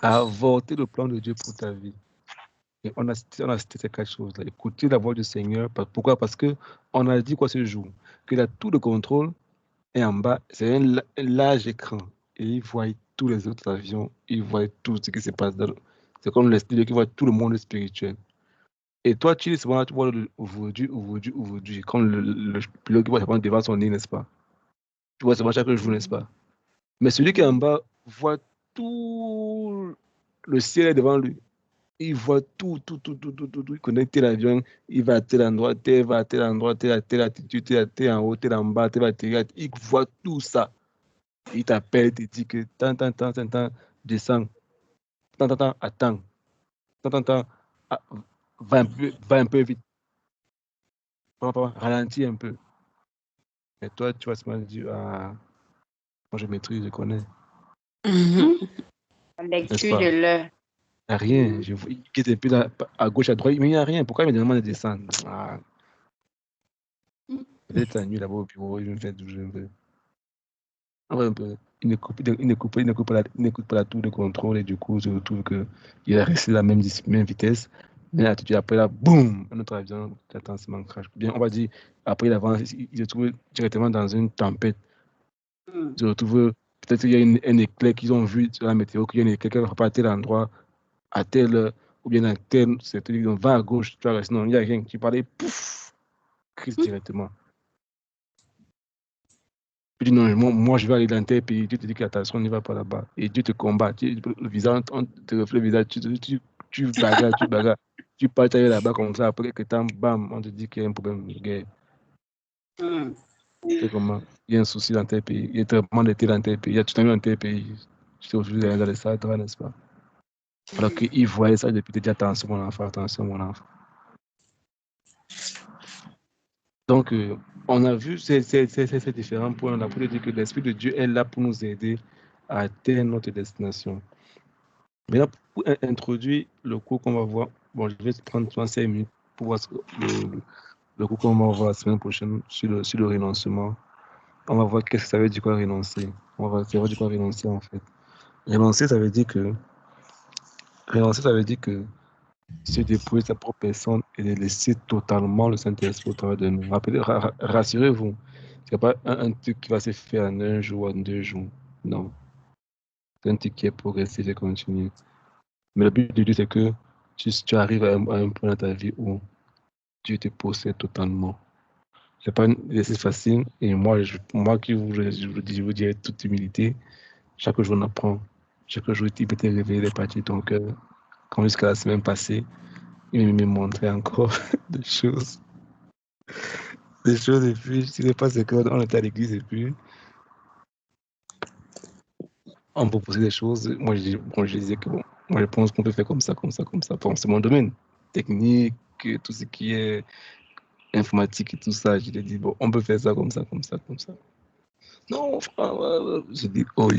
à avorter le plan de Dieu pour ta vie. Et on a cité ces 4 choses-là. Écoutez la voix du Seigneur. Pourquoi? Parce qu'on a dit quoi ce jour? Qu'il a tout le contrôle et en bas, c'est un large écran. Et il voit tous les autres avions, il voit tout ce qui se passe. C'est comme l'esprit qui voit tout le monde spirituel. Et toi, tu es souvent là, tu vois aujourd'hui, comme le pilote qui voit devant son nez, n'est-ce pas? Tu vois, c'est chaque jour, n'est-ce pas? Mais celui qui est en bas voit tout le ciel devant lui. Il voit tout. Il connaît tel avion, il va à tel endroit, tel va à tel endroit, tel à telle altitude, tel en haut, tel en bas, tel va à tel. Il voit tout ça. Il t'appelle, il te dit que tant, descends. Tant, attends. Tant, va un peu vite. Ralentis un peu. Et toi, tu vas se dire, ah, moi je maîtrise, je connais. La lecture de l'heure. Il n'y a rien. Je vois, il quitte un peu à gauche, à droite, mais il n'y a rien. Pourquoi il me demande de descendre? Ah. Peut-être la nuit là-bas au bureau, il me fait d'où je veux. Un peu. Il n'écoute pas la tour de contrôle et du coup, je trouve qu'il a resté la même vitesse. Mais là, après, là, boum, un autre avion, attends, c'est mon crash. Bien, on va dire, après, il avance, il se trouve directement dans une tempête. Il se retrouve, peut-être qu'il y a un éclair qu'ils ont vu sur la météo, qu'il y a un éclair qui va pas à tel endroit, à tel heure, ou bien à tel, c'est-à-dire, on va à gauche, tu vas rester, non, il n'y a rien. Tu parlais, pouf, crise directement. Tu dis non, moi je vais aller dans tel pays, Dieu te dit qu'attention, on n'y va pas là-bas. Et Dieu te combat. Le visage, on te reflète le visage, tu bagarres. Tu pars aller là-bas comme ça, après que temps, bam, on te dit qu'il y a un problème de guerre. C'est comment? Il y a un souci dans tel pays, il y a un traitement d'été dans tel pays, il y a tout un dans tel pays. Tu te retrouves dans les salles, n'est-ce pas? Alors qu'il voyait ça depuis, tu dis attention mon enfant. Donc, on a vu ces différents points là pour dire que l'Esprit de Dieu est là pour nous aider à atteindre notre destination. Maintenant, pour introduire le cours qu'on va voir, bon, je vais prendre 5 minutes pour voir le cours qu'on va voir la semaine prochaine sur le renoncement. On va voir qu'est-ce que ça veut dire quoi renoncer. On va voir ça veut dire quoi renoncer en fait. Renoncer, ça veut dire que se dépouiller de sa propre personne et de laisser totalement le Saint-Esprit au travers de nous. Rassurez-vous, ce n'est pas un truc qui va se faire en 1 jour, en 2 jours. Non. C'est un truc qui est progressif et continu. Mais le but de Dieu, c'est que tu arrives à un point dans ta vie où Dieu te possède totalement. Ce n'est pas un exercice facile. Et moi qui je vous dirais toute humilité, chaque jour on apprend. Chaque jour, il peut te révéler des parties de ton cœur. Comme jusqu'à la semaine passée, il me montrait encore des choses. Et puis, je ne sais pas, c'est qu'on était à l'église et puis on me proposait des choses. Moi, je disais que bon, moi, je pense qu'on peut faire comme ça. Bon, c'est mon domaine technique, tout ce qui est informatique et tout ça. Je lui ai dit, bon, on peut faire ça comme ça. Non, frère, j'ai dit, oh,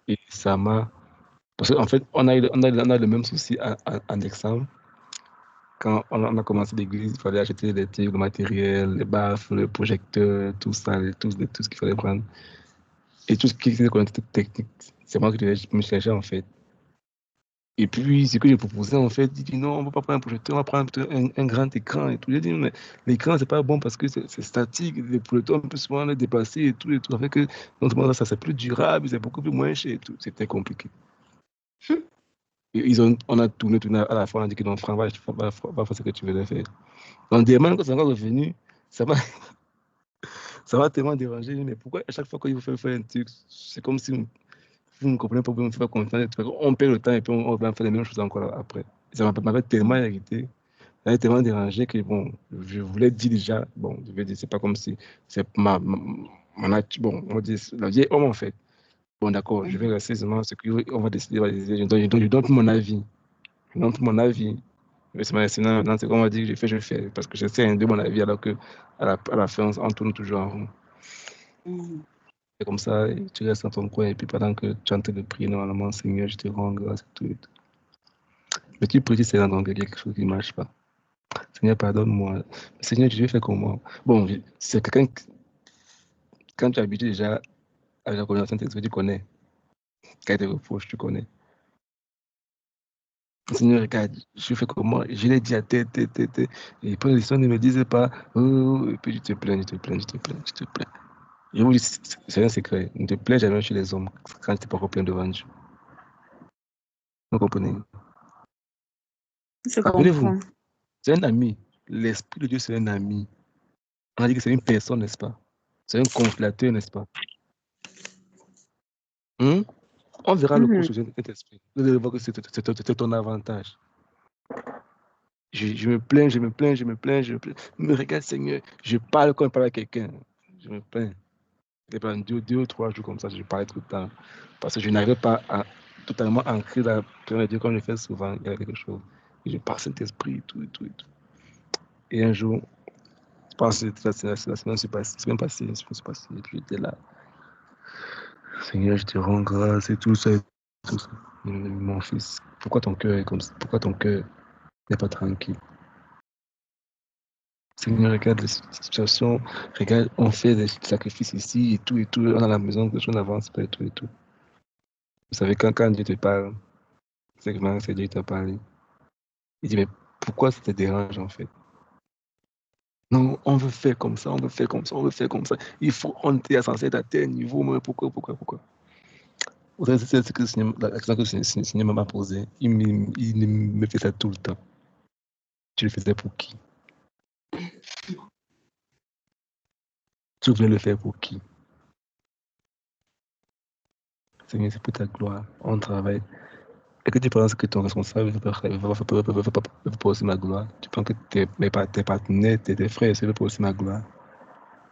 et ça m'a. Parce qu'en fait, on a le même souci en examen. Quand on a commencé l'église, il fallait acheter des trucs, le matériel, les baffes, le projecteur, tout ça, tout ce qu'il fallait prendre. Et tout ce qui était connecté technique, c'est moi qui devais me chercher en fait. Et puis, ce que j'ai proposé, en fait, il dit non, on ne va pas prendre un projecteur, on va prendre un grand écran et tout. J'ai dit, mais l'écran, c'est pas bon parce que c'est statique. Le projecteur, on peut souvent le déplacer et tout. Et tout. Ça fait que, non, ça, c'est plus durable, c'est beaucoup plus moins cher et tout. C'était compliqué. Et on a tourné à la fin, on a dit que non, Franck, va faire ce que tu veux faire. On demande quand c'est encore revenu, ça m'a ça m'a tellement dérangé. Mais pourquoi à chaque fois qu'il faut faire un truc, c'est comme si vous ne comprenez pas, vous ne faites pas confiance. On perd le temps et puis on va faire les mêmes choses encore après. Ça m'avait tellement irrité, ça m'avait tellement dérangé que bon, je voulais dire déjà, bon, je vais dire, c'est pas comme si c'est bon, on dit la vieille homme en fait. Bon, d'accord, je vais rester seulement ce qu'on va décider, je donne mon avis. Je donne mon avis. Mais c'est maintenant, c'est comme on va dire, je fais, parce que j'essaie de mon avis alors que à la fin, on tourne toujours en rond. C'est comme ça, et tu restes dans ton coin, et puis pendant que tu es en train de prier, normalement, Seigneur, je te rends grâce et tout. Et tout. Mais tu pries, c'est dans quelque chose qui ne marche pas. Seigneur, pardonne-moi. Seigneur, je vais faire comment? Bon, c'est quelqu'un, quand tu es habitué déjà à la connaissance, tu connais. Quand il te reproche, tu connais. Seigneur, regarde, je fais comment? Je l'ai dit à tête. Et puis les gens ne me disaient pas, oh, et puis je te plains. Je vous dis, c'est un secret. Ne te plains jamais chez les hommes quand tu n'es pas encore plein devant Dieu. Vous comprenez? Je Rappelez-vous, comprends. c'est un ami. L'Esprit de Dieu, c'est un ami. On a dit que c'est une personne, n'est-ce pas? C'est un consolateur, n'est-ce pas? On verra le coup sur cet esprit. Vous allez voir que c'est ton avantage. Je me plains. Mais regarde, Seigneur, je parle quand je parle à quelqu'un. Je me plains. Et pendant 2 ou 3 jours comme ça, je parlais tout le temps. Parce que je n'arrivais pas à totalement ancrer la prière de Dieu comme je fais souvent. Il y a quelque chose. Et je parle Saint-Esprit, tout. Et un jour, je pense que la semaine s'est passée. Et puis j'étais là. Seigneur, je te rends grâce et tout ça. Mon fils, pourquoi ton cœur est comme ça? Pourquoi ton cœur n'est pas tranquille? Seigneur, regarde la situation. Regarde, on fait des sacrifices ici et tout. On a la maison, que on n'avance pas et tout. Vous savez, quand Dieu te parle, c'est que Dieu t'a parlé. Il dit, mais pourquoi ça te dérange en fait? Non, on veut faire comme ça. Il faut, on est censé être à tel niveau, mais pourquoi? Vous savez, c'est ce que l'accent que le Seigneur m'a posé. Il me fait ça tout le temps. Tu le faisais pour qui? Tu voulais le faire pour qui? Seigneur, c'est pour ta gloire. On travaille. Et que tu penses que ton responsable ne veut pas aussi ma gloire? Tu penses que tes partenaires, tes frères, ne veulent pas aussi ma gloire?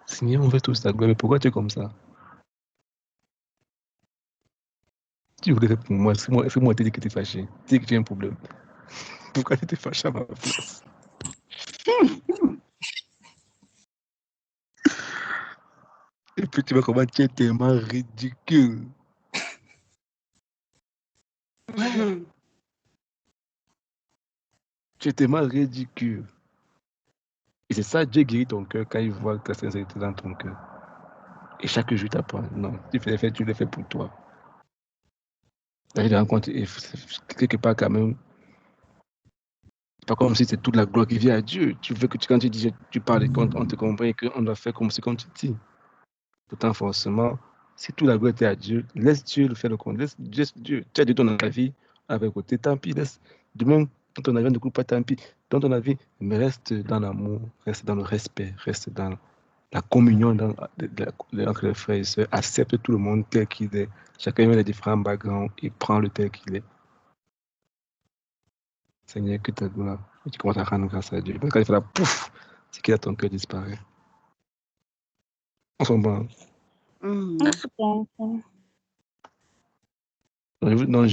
Seigneur, on veut tous ta gloire, mais pourquoi tu es comme ça? Tu voulais faire pour moi, est-ce que moi, tu dis que tu es fâché? Tu dis que tu as un problème. Pourquoi tu t'es fâché à ma place? Et puis tu vois comment tu es tellement ridicule. Tu es tellement ridicule. Et c'est ça, Dieu guérit ton cœur quand il voit ta sincérité dans ton cœur. Et chaque jour, il t'apprend. Non, tu le fais pour toi. Tu as rencontré, quelque part quand même, pas comme si c'est toute la gloire qui vient à Dieu. Tu veux que quand tu dis, tu parles et qu'on te comprenne et qu'on doit faire comme tu dis. Pourtant, forcément, si toute la gloire est à Dieu, laisse Dieu le faire le compte. Laisse Dieu. Tu as dit ton avis avec côté, tant pis. Laisse. Demain, quand ton avis ne coupe pas, tant pis. Dans ton avis, mais reste dans l'amour, reste dans le respect, reste dans la communion entre les frères et sœurs. Accepte tout le monde tel qu'il est. Chacun met les différents backgrounds et prend le tel qu'il est. Seigneur, que ta gloire. Et tu commences à rendre grâce à Dieu. Quand il fait la pouf, c'est qu'il a ton cœur disparaît. On s'en bat. Je comprends. Donc,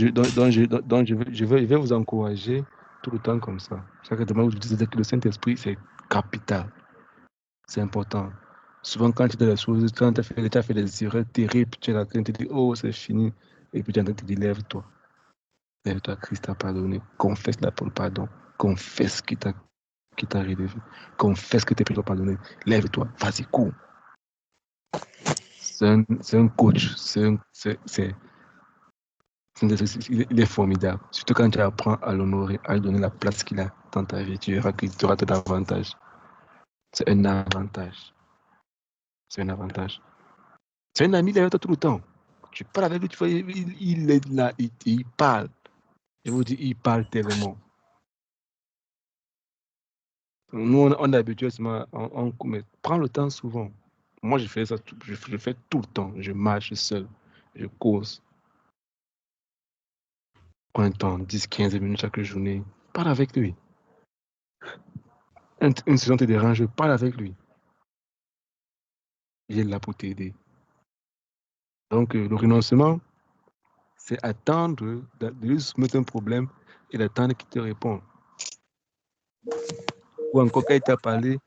je vais vous encourager tout le temps comme ça. Chaque demain, je disais que le Saint-Esprit, c'est capital. C'est important. Souvent, quand tu fais les choses, quand tu as fait des erreurs terribles, tu es là, tu te dis, oh, c'est fini. Et puis tu es en train de te dire, lève-toi. Lève-toi, Christ t'a pardonné. Confesse-la pour le pardon. Confesse qui t'a relevé. Confesse que tes péchés sont pardonnés. Lève-toi, vas-y, cours. C'est un coach. Il est formidable. Surtout quand tu apprends à l'honorer, à lui donner la place qu'il a dans ta vie, tu verras qu'il te aura davantage. C'est un avantage. C'est un avantage. C'est un ami derrière toi tout le temps. Tu parles avec lui, tu vois, il est là, il parle. Je vous dis, il parle tellement. Nous, on est habitué seulement, mais prends le temps souvent. Moi, je fais ça, je fais tout le temps. Je marche seul, je cause. Prends un temps, 10-15 minutes chaque journée. Parle avec lui. Une saison te dérange, parle avec lui. Il est là pour t'aider. Donc, le renoncement, c'est attendre de lui soumettre un problème et d'attendre qu'il te réponde. Ou encore, quand il t'a parlé,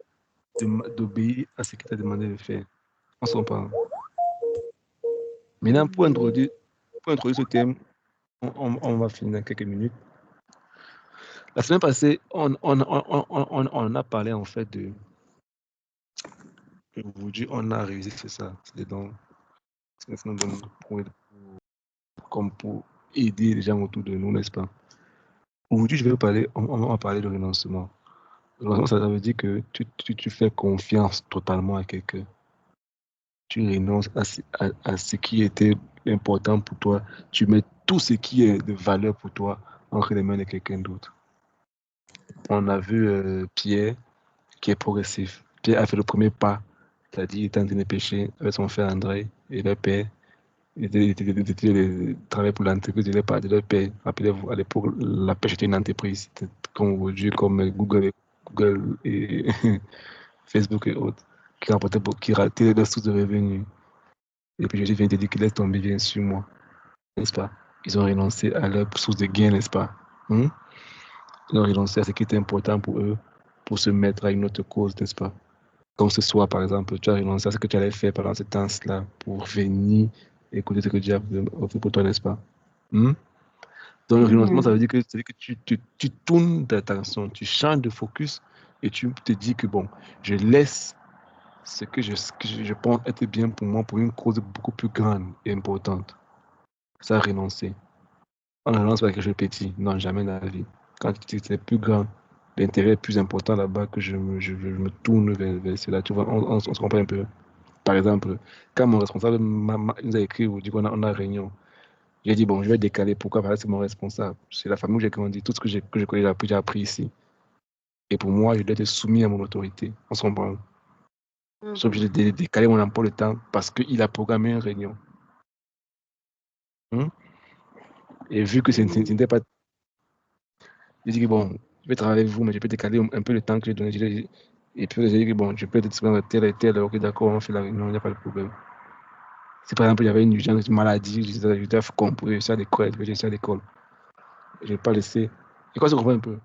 d'obéir à ce qu'il t'a demandé de faire. On s'en parle. Maintenant, pour introduire ce thème, on va finir dans quelques minutes. La semaine passée, on a parlé en fait de. Aujourd'hui, on a révisé, c'est ça. C'est donc. Comme pour aider les gens autour de nous, n'est-ce pas? Aujourd'hui, je vais vous parler, on va parler de renoncement. Le renoncement, ça veut dire que tu fais confiance totalement à quelqu'un. Tu renonces à ce qui était important pour toi. Tu mets tout ce qui est de valeur pour toi entre les mains de quelqu'un d'autre. On a vu Pierre qui est progressif. Pierre a fait le premier pas, c'est-à-dire il était en train de pêcher avec son frère André et leur père. Il travaillait pour l'entreprise de leur père. Rappelez-vous, à l'époque, la pêche était une entreprise. C'était comme aujourd'hui, comme Google et Facebook et autres, qui rapportaient beaucoup, qui rataient leurs sources de revenus. Et puis Jésus vient te dire qu'il laisse tomber, viens sur moi, n'est-ce pas? Ils ont renoncé à leur source de gain, n'est-ce pas? Ils ont renoncé à ce qui était important pour eux, pour se mettre à une autre cause, n'est-ce pas? Comme ce soir, par exemple, tu as renoncé à ce que tu allais faire pendant ce temps-là pour venir écouter ce que Dieu a offert pour toi, n'est-ce pas? Donc, le renoncement, ça veut dire que tu tournes d'attention, tu changes de focus et tu te dis que bon, je laisse ce que je pense être bien pour moi pour une cause beaucoup plus grande et importante. Ça, renoncer. On ne renonce pas à quelque chose de petit. Non, jamais dans la vie. Quand c'est plus grand, l'intérêt est plus important là-bas que je me tourne vers cela. Tu vois, on se comprend un peu. Par exemple, quand mon responsable nous a écrit, ou dit qu'on on a réunion, j'ai dit, bon, je vais décaler. Pourquoi? Parce que c'est mon responsable. C'est la famille où j'ai grandi. Tout ce que je connais, j'ai appris ici. Et pour moi, je dois être soumis à mon autorité. On se comprend. Je suis obligé de décaler mon emploi de temps parce qu'il a programmé une réunion. Et vu que ce n'était pas. J'ai dit que bon, je vais travailler avec vous, mais je peux décaler un peu le temps que j'ai donné. Et puis j'ai dit que bon, je peux être disponible à tel et tel. Ok, d'accord, on fait la réunion, il n'y a pas de problème. Si par exemple il y avait une urgence, une maladie, je dois compris, je suis à l'école, je suis à l'école. Je ne vais pas laisser. Et quoi, ça comprend un peu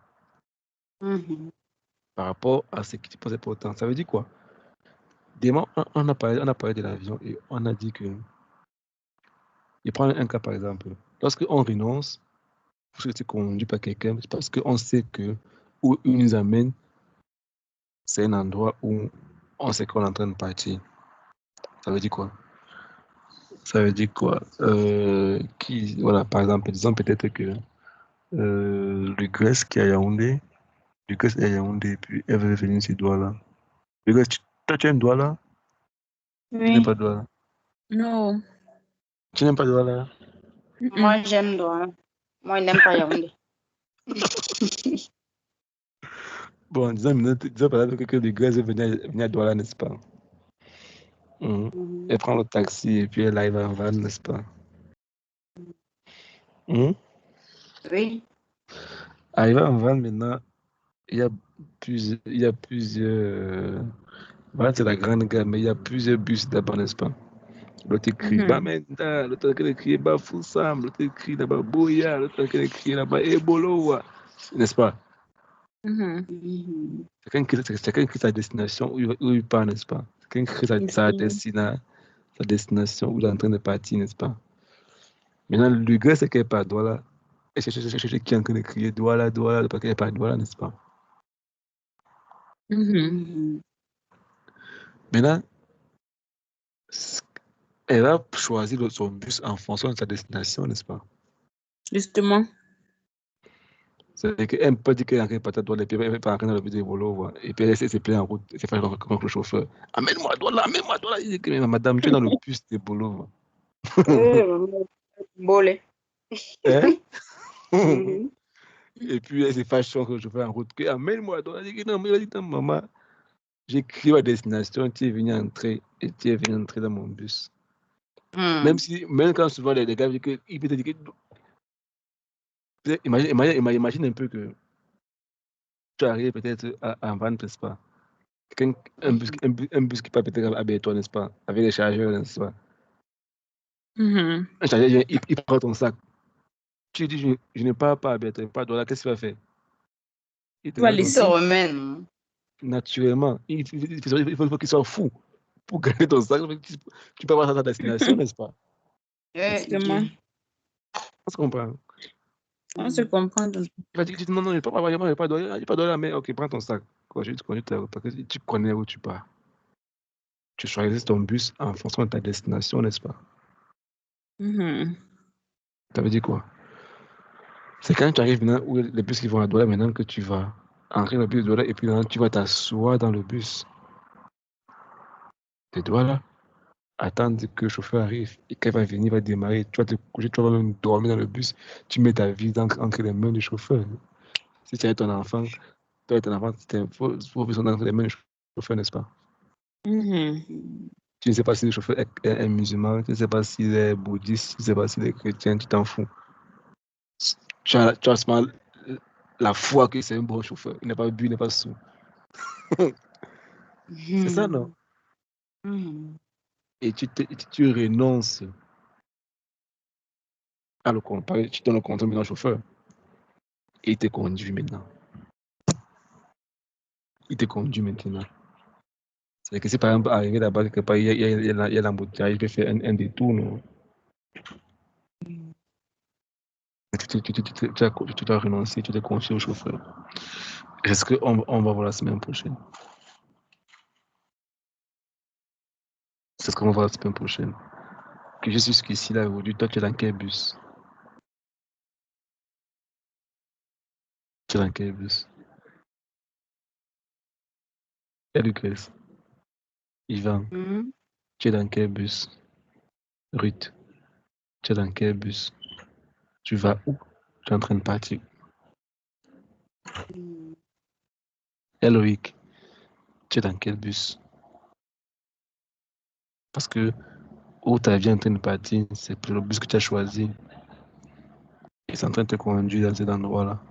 par rapport à ce qui te pose important. Ça veut dire quoi? Demain, on a parlé de l'avion et on a dit que. Je prends un cas par exemple. Lorsque on renonce, parce que c'est conduit par quelqu'un, c'est parce qu'on sait que où il nous amène, c'est un endroit où on sait qu'on est en train de partir. Ça veut dire quoi? Ça veut dire quoi? Voilà, par exemple, disons peut-être que le Grèce qui est à Yaoundé, le Grèce est à Yaoundé, puis elle veut venir sur Douala. Le Grèce, toi, tu aimes Douala? Tu n'aimes pas Oui. Douala? Non. Tu n'aimes pas Douala? Moi, j'aime Douala. Moi, il n'aime pas Yaoundé. Bon, disons par exemple que le Grèce veut venir à Douala, n'est-ce pas? Elle prend le taxi et puis elle arrive en van, n'est-ce pas? Oui. Arrivé en van, maintenant, il y a voilà, c'est la grande gamme, mais il y a plusieurs bus d'abord, n'est-ce pas? L'autre crie Bamenda, l'autre crie Bafoussam, l'autre crie là-bas Boya, l'autre crie là-bas Ebolowa, n'est-ce pas? Chacun crie sa destination où il part, n'est-ce pas? Chacun crie sa destination où il est en train de partir, n'est-ce pas? Maintenant, le gars, c'est qu'elle part Douala. Et cherche qui est en train de crier Douala, Douala, parce qu'elle part Douala, n'est-ce pas? Maintenant, elle va choisir son bus en fonction de sa destination, n'est-ce pas? Justement. C'est qu'elle peut dire qu'elle n'arrive pas à toi, et puis elle va rentrer dans le bus de Volo, et puis elle se plaint en route, elle s'est fait comme le chauffeur. Amène-moi toi là, amène-moi toi là. Il dit que mais madame, tu es dans le bus de Bolo. Bolé. Hein? Mhm. Et puis elle se fâche contre le chauffeur en route, que amène-moi toi là. Il dit que non, mais il dit non, maman, j'ai écrit ma destination, tu es venu entrer, et tu es venu entrer dans mon bus. Même quand souvent les gars disent que, il peut te dire que, imagine un peu que tu arrives peut-être à vendre, n'est-ce pas? Un bus qui part peut-être à Béton, n'est-ce pas? Avec des chargeurs, n'est-ce pas? Un chargeur, il prend ton sac. Tu dis, je ne pars pas à Béton, pas de là, qu'est-ce qu'il va faire? Il te Tu vas donne ton Il se sac. laisser. remène. Naturellement. Il faut qu'il soit fou pour garder ton sac. Tu peux avoir à ta destination, n'est-ce pas? Justement. On se comprend. On se comprend. Donc. Il va dire non, non, je ne peux pas dormir la mer. Ok, prends ton sac. Conduis ta route, parce que tu connais où tu pars. Tu choisis ton bus en fonction de ta destination, n'est-ce pas? Ça veut dire quoi? C'est quand tu arrives maintenant où les bus qui vont à Douala, maintenant que tu vas entrer dans le bus de Douala et puis maintenant tu vas t'asseoir dans le bus de Douala, attendre que le chauffeur arrive et qu'il va venir, il va démarrer. Tu vas te coucher, tu vas même dormir dans le bus. Tu mets ta vie entre les mains du chauffeur. Si tu as ton enfant, toi et ton enfant, il faut mettre entre les mains du chauffeur, n'est-ce pas? Tu ne sais pas si le chauffeur est musulman, tu ne sais pas s'il est bouddhiste, tu ne sais pas s'il est chrétien, tu t'en fous. Tu as seulement la foi que c'est un bon chauffeur. Il n'est pas bu, il n'est pas sous. C'est ça, non? Et tu renonces à le contrôle, tu donnes le contrôle maintenant au chauffeur. Et il te conduit maintenant. Il te conduit maintenant. C'est que si par exemple, arrivé là-bas, quelque part, il y a l'embouteillage, il peut faire un détour, non? Tu dois renoncer, tu te confies au chauffeur. Est-ce qu'on va voir la semaine prochaine? C'est ce qu'on va voir la semaine prochaine. Que je suis jusqu'ici, là, aujourd'hui, toi, tu es dans quel bus? Tu es dans quel bus? Et Lucas, Ivan, tu es dans quel bus? Ruth, tu es dans quel bus? Tu vas où? Tu es en train de partir. Loïc, tu es dans quel bus? Parce que où ta vie est en train de partir, c'est le bus que tu as choisi. Et c'est en train de te conduire dans cet endroit-là.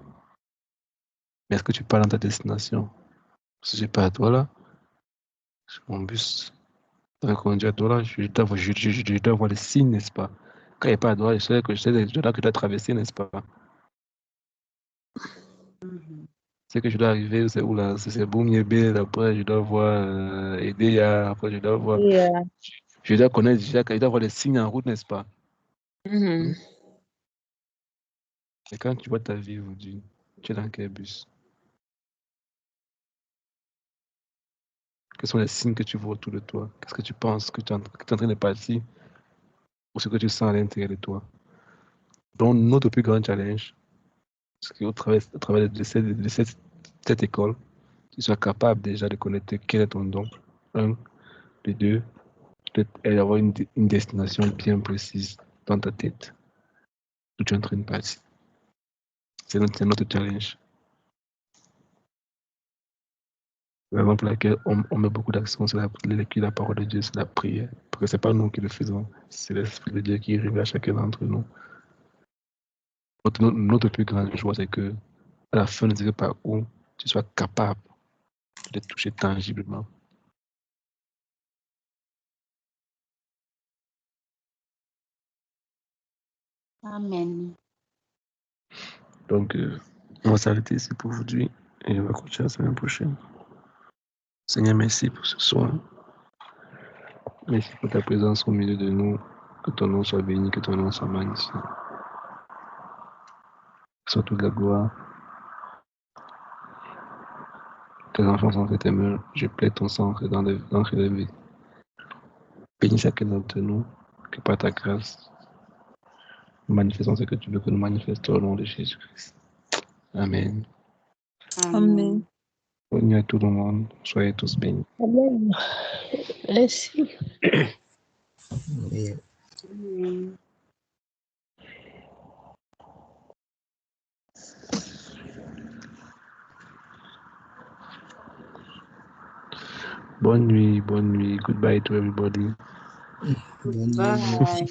Mais est-ce que tu pars dans ta destination? Si je pars à toi là, mon bus va conduire à toi là, je dois voir les signes, n'est-ce pas? Quand il n'est pas à toi, je sais que je dois traverser, n'est-ce pas? C'est que je dois arriver, c'est où là? C'est Boumyébé, après je dois voir Edea, après je dois voir. Je dois connaître déjà, je dois voir les signes en route, n'est-ce pas? Et quand tu vois ta vie aujourd'hui, tu es dans quel bus? Quels sont les signes que tu vois autour de toi? Qu'est-ce que tu penses que tu es en train de partir ou ce que tu sens à l'intérieur de toi? Donc, notre plus grand challenge, c'est qu'au travers de cette école, tu sois capable déjà de connaître quel est ton don. Un, de deux, et d'avoir une destination bien précise dans ta tête où tu es en train de partir. C'est notre challenge. La raison pour laquelle on met beaucoup d'accent sur la lecture de la parole de Dieu, c'est la prière. Parce que ce n'est pas nous qui le faisons, c'est l'Esprit de Dieu qui révèle à chacun d'entre nous. Notre plus grande joie, c'est que à la fin de ce parcours, tu sois capable de toucher tangiblement. Amen. Donc, on va s'arrêter ici pour aujourd'hui et on va continuer la semaine prochaine. Seigneur, merci pour ce soir. Merci pour ta présence au milieu de nous. Que ton nom soit béni, que ton nom soit magnifié. Soit toute la gloire. Tes enfants sont tes mains. Je plaide ton sang dans les vies. Bénis chacun d'entre nous, que par ta grâce, manifestons ce que tu veux que nous manifestons au nom de Jésus-Christ. Amen. Amen. Bonne nuit à tout le monde. Soyez tous bénis. Amen. Merci. Et Amen. Bonne nuit, bonne nuit. Goodbye to everybody. bonne nuit. Bye.